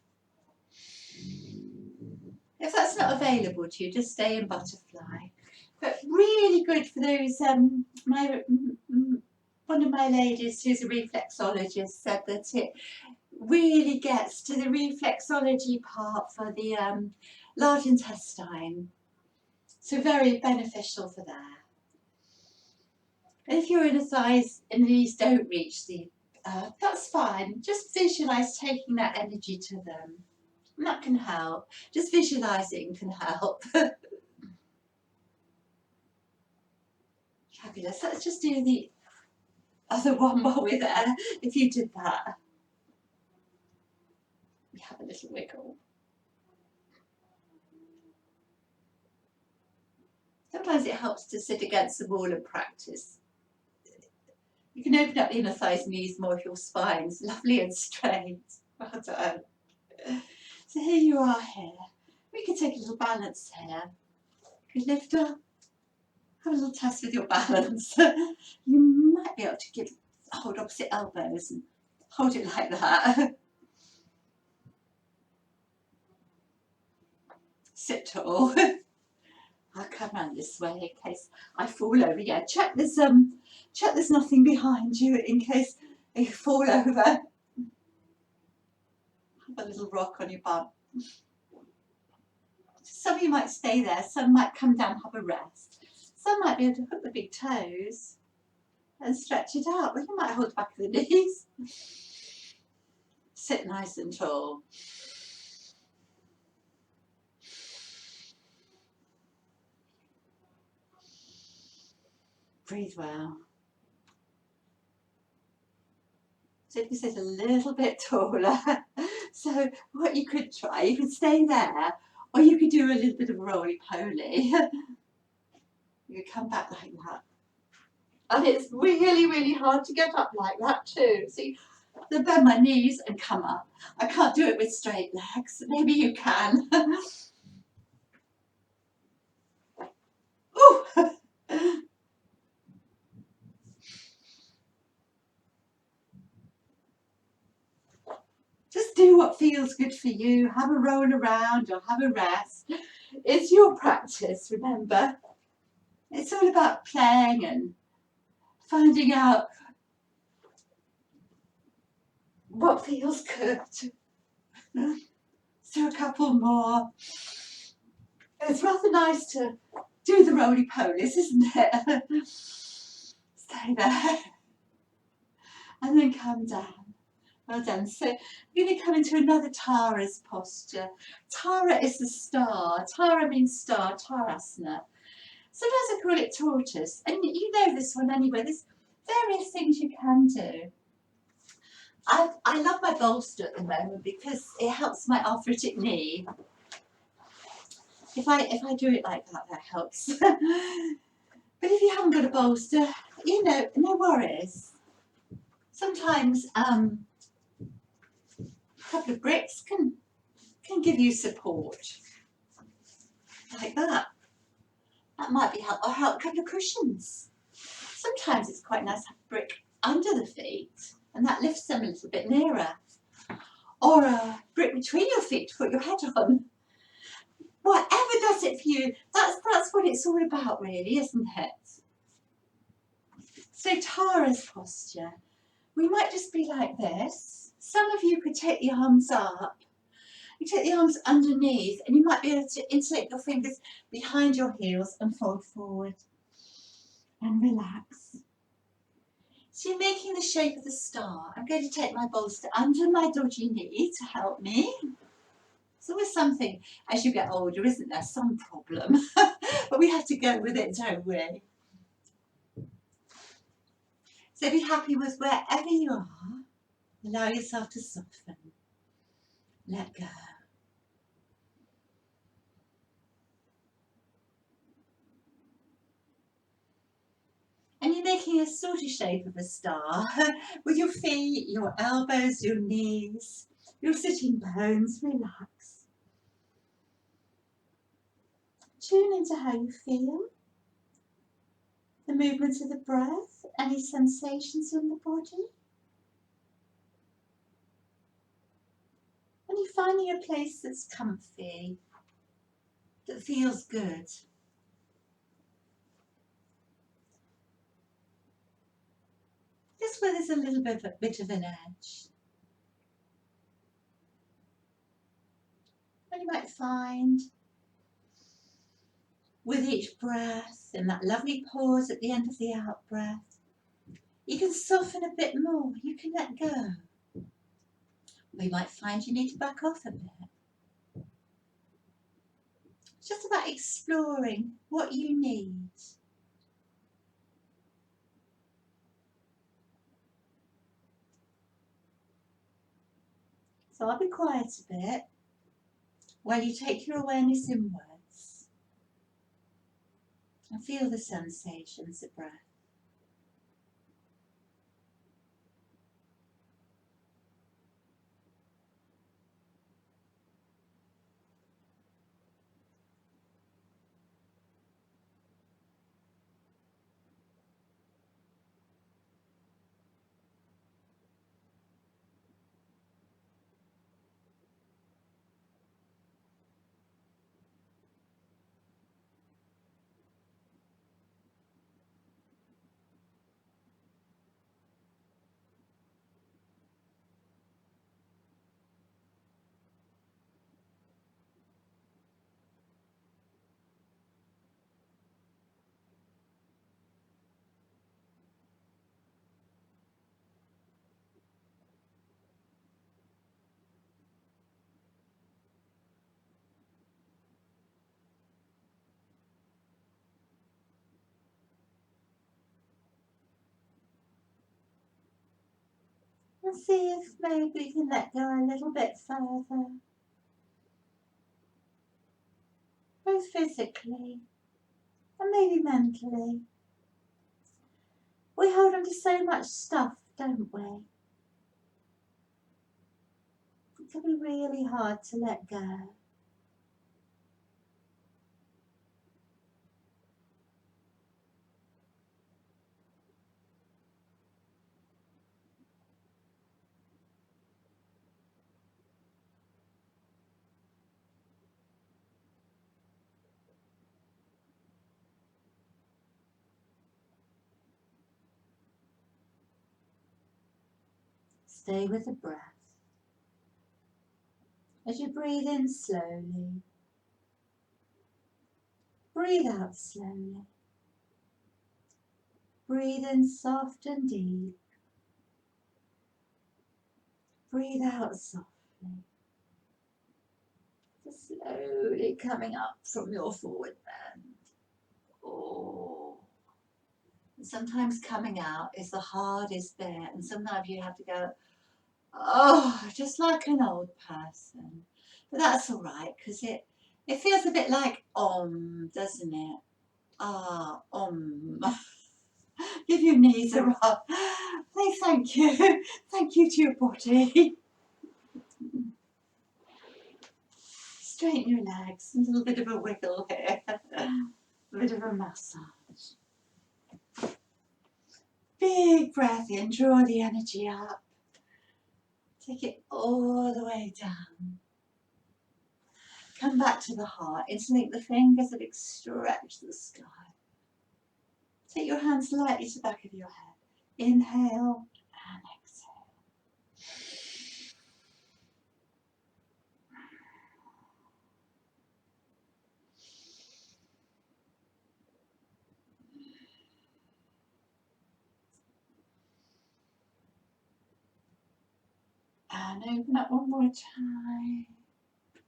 If that's not available to you, just stay in butterfly. But really good for those, one of my ladies who's a reflexologist said that it really gets to the reflexology part for the large intestine. So very beneficial for that. And if your inner thighs and knees don't reach the earth, that's fine. Just visualise taking that energy to them. And that can help. Just visualising can help. Fabulous. Let's just do the other one while we're there. If you did that. We have a little wiggle. Sometimes it helps to sit against the wall and practice. You can open up the inner thighs and knees more if your spine's lovely and straight. Well done. So here you are here. We can take a little balance here. You can lift up. Have a little test with your balance. You might be able to hold opposite elbows and hold it like that. Sit tall. I'll come around this way in case I fall over. Yeah, check there's nothing behind you in case you fall over. Have a little rock on your bum. Some of you might stay there, some might come down and have a rest. Some might be able to hook the big toes and stretch it out, but you might hold the back of the knees. Sit nice and tall. Breathe well. So if you sit a little bit taller, so what you could try, you could stay there, or you could do a little bit of roly-poly. You could come back like that. And it's really, really hard to get up like that too. See, I bend my knees and come up. I can't do it with straight legs. Maybe you can. Ooh. Just do what feels good for you. Have a roll around or have a rest. It's your practice, remember. It's all about playing and finding out what feels good. So a couple more. It's rather nice to do the roly-polies, isn't it? Stay there. And then come down. Well done. So we're going to come into another Tara's posture. Tara is the star. Tara means star, Tarasana. Sometimes I call it tortoise. And you know this one anyway. There's various things you can do. I love my bolster at the moment because it helps my arthritic knee. If I do it like that, that helps. But if you haven't got a bolster, you know, no worries. Sometimes a couple of bricks can give you support. Like that. That might be help, or help a couple of cushions. Sometimes it's quite nice to have a brick under the feet, and that lifts them a little bit nearer. Or a brick between your feet to put your head on. Whatever does it for you, that's what it's all about really, isn't it? So Tara's posture, we might just be like this. Some of you could take the arms up. You take the arms underneath and you might be able to interlake your fingers behind your heels and fold forward and relax. So you're making the shape of the star. I'm going to take my bolster under my dodgy knee to help me. It's always something as you get older, isn't there? Some problem. But we have to go with it, don't we? So be happy with wherever you are. Allow yourself to soften. Let go. And you're making a sort of shape of a star with your feet, your elbows, your knees, your sitting bones. Relax. Tune into how you feel. The movement of the breath, any sensations in the body. And you're finding a place that's comfy, that feels good. Just where there's a little bit of an edge. And you might find with each breath, in that lovely pause at the end of the out breath, you can soften a bit more, you can let go. Or you might find you need to back off a bit. It's just about exploring what you need. So I'll be quiet a bit while you take your awareness inwards and feel the sensations of breath. And see if maybe you can let go a little bit further, both physically and maybe mentally. We hold on to so much stuff, don't we? It can be really hard to let go. Stay with the breath. As you breathe in slowly, Breathe out slowly. Breathe in soft and deep. Breathe out softly. Just slowly coming up from your forward bend. Oh. And sometimes coming out is the hardest bit, and sometimes you have to go, oh, just like an old person. But that's all right, because it feels a bit like doesn't it? Ah, Give your knees a rub. Say thank you. Thank you to your body. Straighten your legs. A little bit of a wiggle here. A bit of a massage. Big breath in. Draw the energy up. Take it all the way down. Come back to the heart. Interlink the fingers, a big stretch to the sky. Take your hands lightly to the back of your head. Inhale and exhale. And open up one more time.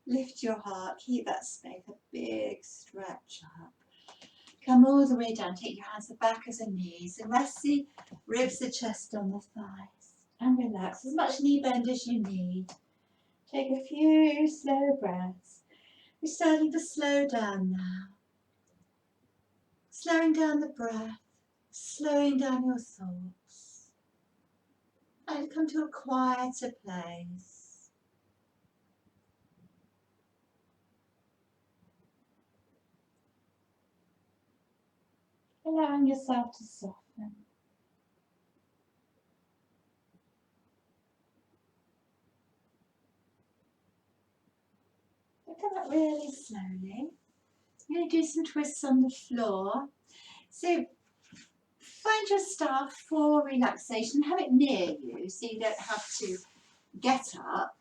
Lift your heart, keep that space, a big stretch up. Come all the way down, take your hands to the back of the knees and rest the ribs, the chest on the thighs. And relax as much knee bend as you need. Take a few slow breaths. We're starting to slow down now. Slowing down the breath, slowing down your thoughts. And come to a quieter place. Allowing yourself to soften. Come up really slowly. I'm going to do some twists on the floor. So find your staff for relaxation. Have it near you so you don't have to get up.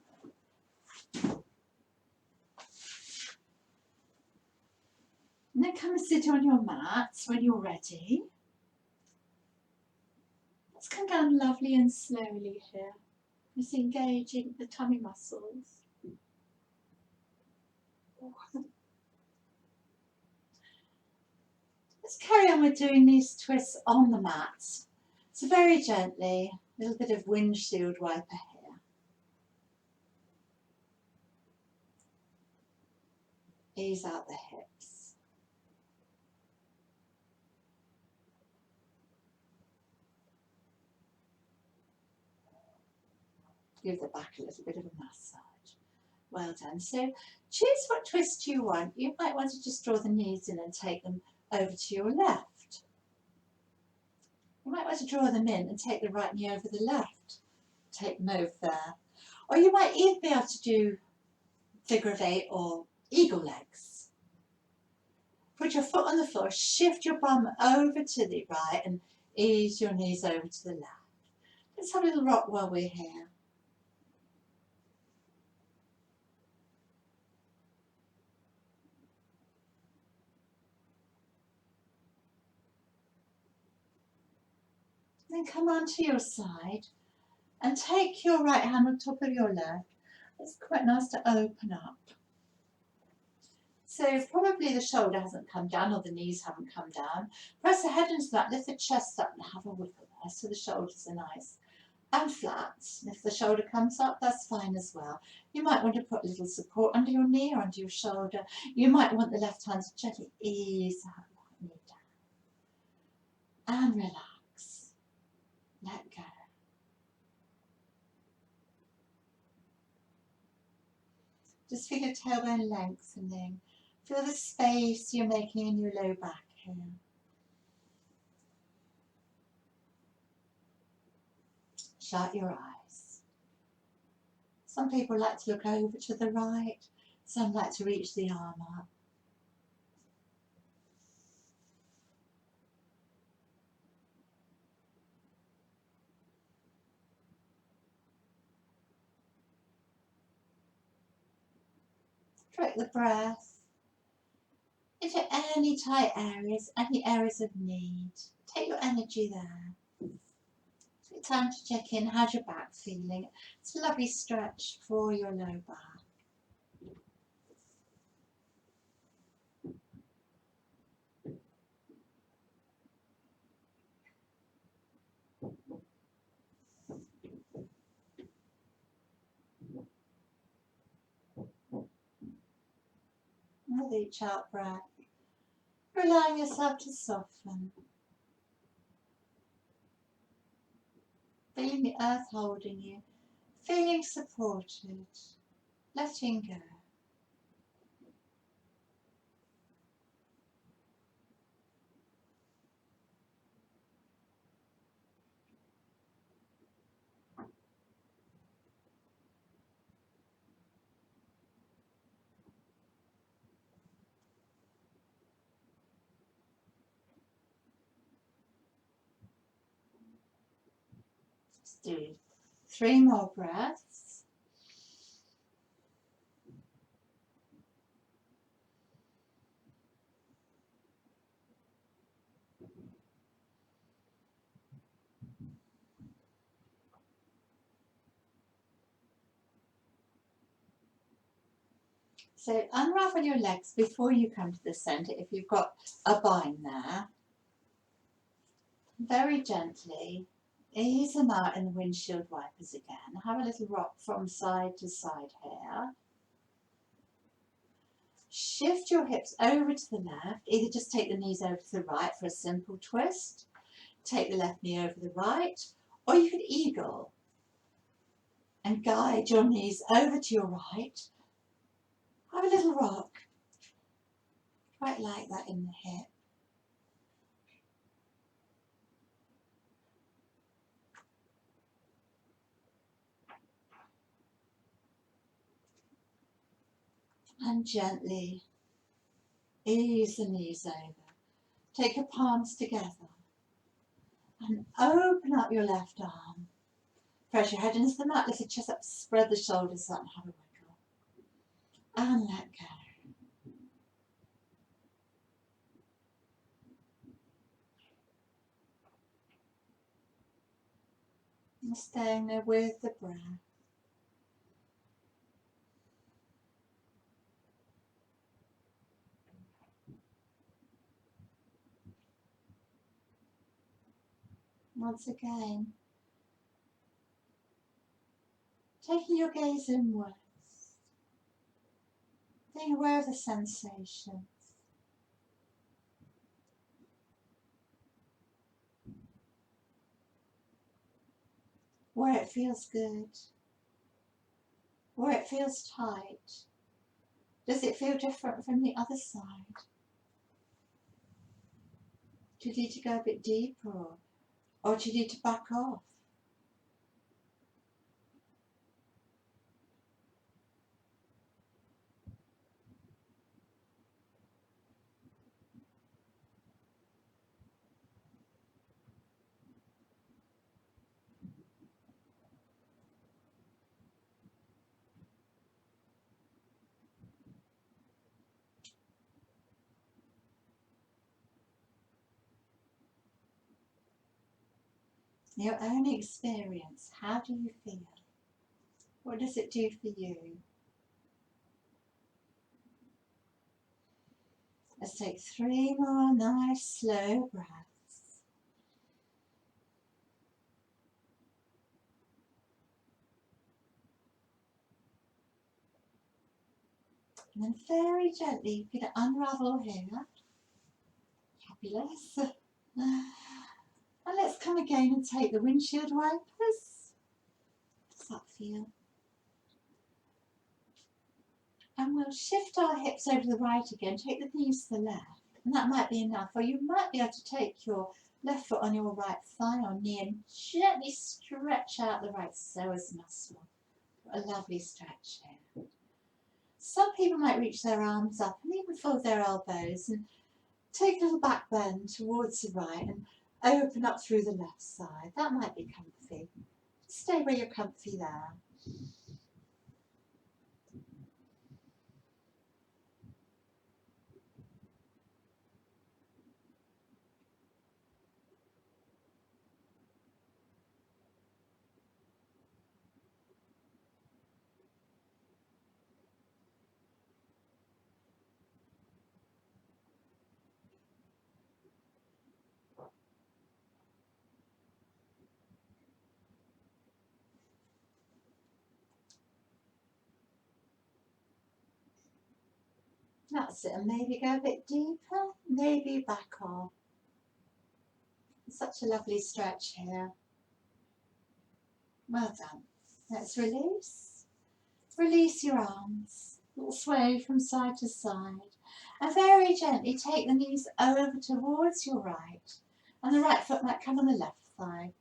And then come and sit on your mat when you're ready. Let's come down lovely and slowly here. Just engaging the tummy muscles. Let's carry on with doing these twists on the mat. So very gently, a little bit of windshield wiper here. Ease out the hips. Give the back a little bit of a massage. Well done. So choose what twist you want. You might want to just draw the knees in and take them over to your left. You might want to draw them in and take the right knee over the left. Take them over there. Or you might even be able to do figure of 8 or eagle legs. Put your foot on the floor, shift your bum over to the right and ease your knees over to the left. Let's have a little rock while we're here. Then come onto your side and take your right hand on top of your left. It's quite nice to open up. So probably the shoulder hasn't come down or the knees haven't come down. Press the head into that, lift the chest up and have a wiggle there so the shoulders are nice and flat. And if the shoulder comes up, that's fine as well. You might want to put a little support under your knee or under your shoulder. You might want the left hand to gently ease that right knee down. And relax. Let go. Just feel your tailbone lengthening. Feel the space you're making in your low back here. Shut your eyes. Some people like to look over to the right. Some like to reach the arm up. Direct the breath Is there any tight areas, any areas of need? Take your energy there. Take time to check in. How's your back feeling? It's a lovely stretch for your low back. With each out breath, you're allowing yourself to soften. Feeling the earth holding you. Feeling supported. Letting go. Let's do 3 more breaths. So unravel your legs before you come to the centre if you've got a bind there. Very gently ease them out in the windshield wipers again. Have a little rock from side to side here. Shift your hips over to the left. Either just take the knees over to the right for a simple twist. Take the left knee over the right. Or you could eagle and guide your knees over to your right. Have a little rock. Quite like that in the hip. And gently ease the knees over. Take your palms together and open up your left arm. Press your head into the mat, lift the chest up, spread the shoulders out and have a wiggle. And let go. And staying there with the breath. Once again, taking your gaze inwards, being aware of the sensations. Where it feels good, where it feels tight. Does it feel different from the other side? Do you need to go a bit deeper or do you need to back off? Your own experience, how do you feel? What does it do for you? Let's take 3 more nice slow breaths. And then very gently, you're going to unravel here. Fabulous. And let's come again and take the windshield wipers. How does that feel? And we'll shift our hips over to the right again, take the knees to the left. And that might be enough. Or you might be able to take your left foot on your right thigh or knee and gently stretch out the right psoas muscle. A lovely stretch here. Some people might reach their arms up and even fold their elbows and take a little back bend towards the right and open up through the left side. That might be comfy. Stay where you're comfy there. That's it, and maybe go a bit deeper, maybe back off. Such a lovely stretch here. Well done. Let's release. Release your arms. Little sway from side to side. And very gently take the knees over towards your right. And the right foot might come on the left thigh.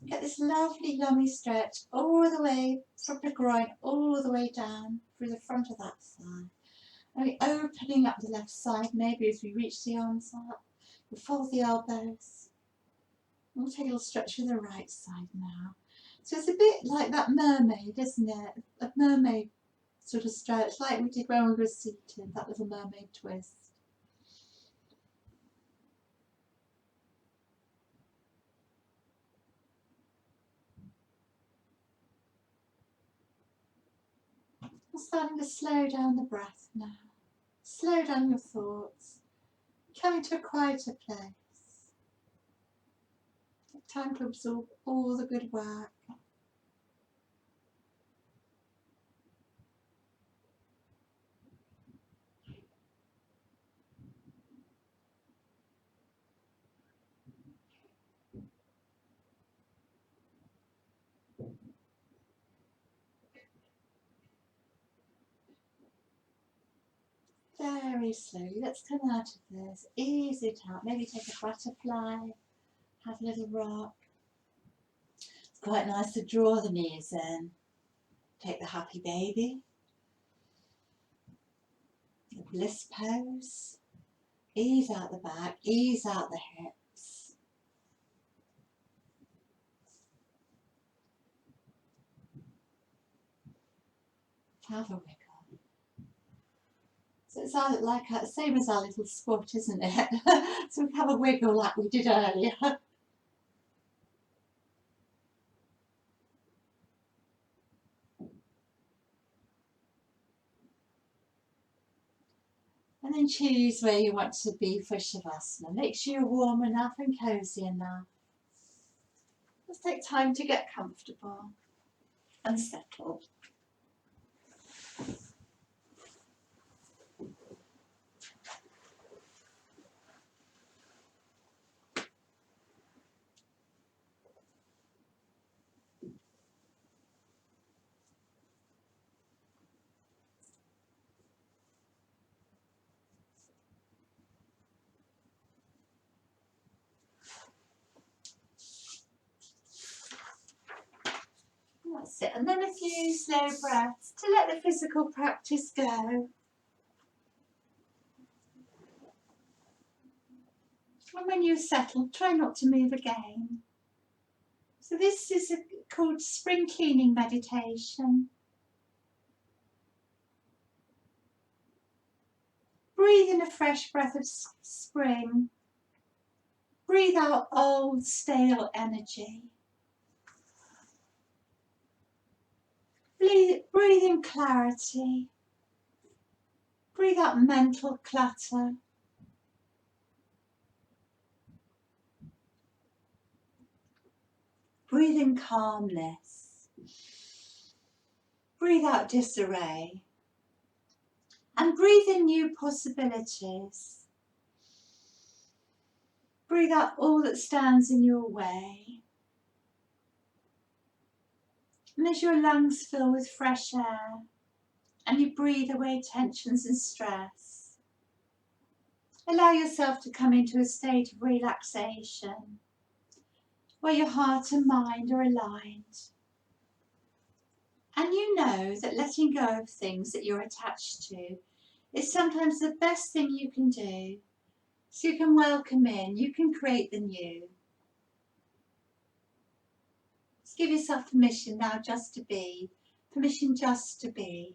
Get this lovely yummy stretch all the way from the groin, all the way down through the front of that thigh. And we're opening up the left side, maybe as we reach the arms up. We'll fold the elbows. We'll take a little stretch with the right side now. So it's a bit like that mermaid, isn't it? A mermaid sort of stretch, like we did when we were seated, that little mermaid twist. We're starting to slow down the breath now. Slow down your thoughts. Coming to a quieter place. Time to absorb all the good work. Very slowly, let's come out of this. Ease it out. Maybe take a butterfly, have a little rock. It's quite nice to draw the knees in. Take the happy baby. The bliss pose. Ease out the back, ease out the hips. Have a wiggle. So it's like same as our little squat, isn't it? So we have a wiggle like we did earlier. And then choose where you want to be for Savasana. Make sure you're warm enough and cosy enough. Just take time to get comfortable and settle. That's it. And then a few slow breaths to let the physical practice go. And when you're settled, try not to move again. So this is called spring cleaning meditation. Breathe in a fresh breath of spring. Breathe out old, stale energy. Breathe in clarity. Breathe out mental clutter. Breathe in calmness. Breathe out disarray. And breathe in new possibilities. Breathe out all that stands in your way. And as your lungs fill with fresh air and you breathe away tensions and stress, allow yourself to come into a state of relaxation where your heart and mind are aligned. And you know that letting go of things that you're attached to is sometimes the best thing you can do. So you can welcome in, you can create the new. Just give yourself permission now just to be. Permission just to be.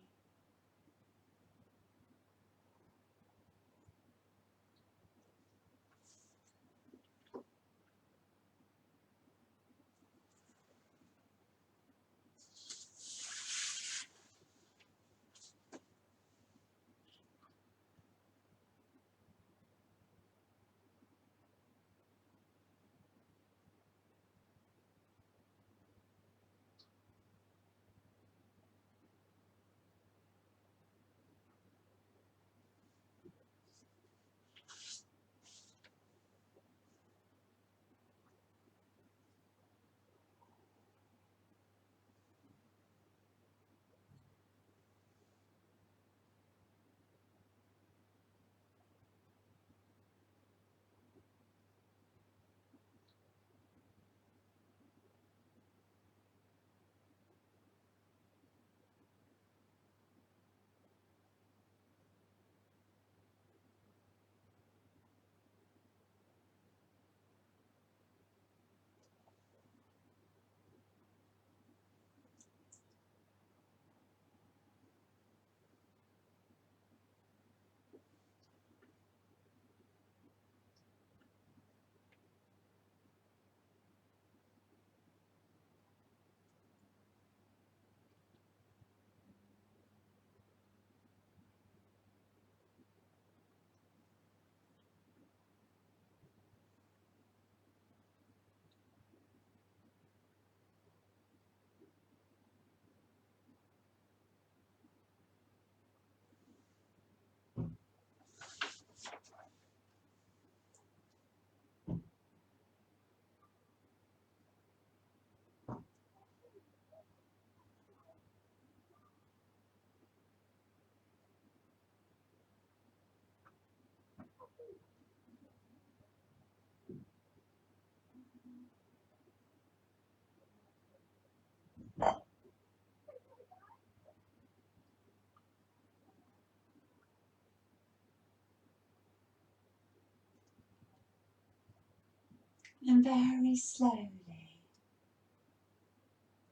And very slowly,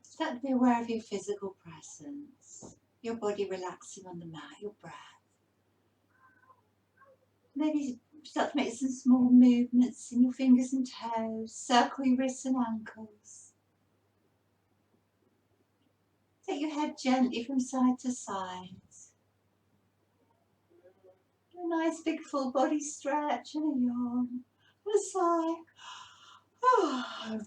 start to be aware of your physical presence, your body relaxing on the mat, your breath. Maybe start to make some small movements in your fingers and toes, circle your wrists and ankles. Take your head gently from side to side. A nice big full body stretch and a yawn, and a sigh. Oh.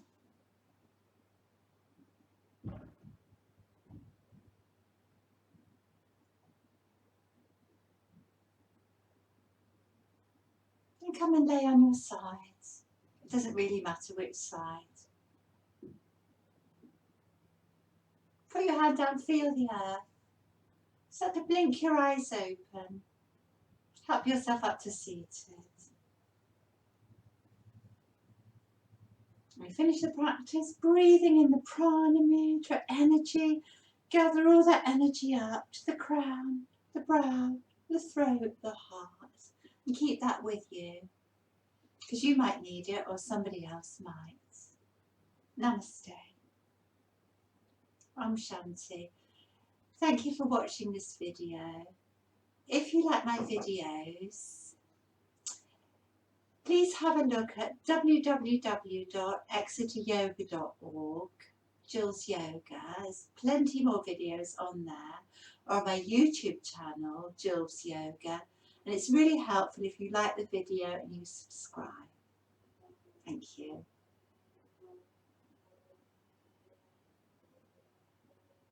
And come and lay on your sides. It doesn't really matter which side. Put your hand down, feel the earth. Start to blink your eyes open. Help yourself up to seated. We finish the practice, breathing in the prana mudra energy. Gather all that energy up to the crown, the brow, the throat, the heart. And keep that with you, because you might need it or somebody else might. Namaste. Om Shanti. Thank you for watching this video. If you like my videos, please have a look at www.exeteryoga.org, Jill's Yoga. There's plenty more videos on there, or on my YouTube channel, Jill's Yoga. And it's really helpful if you like the video and you subscribe. Thank you.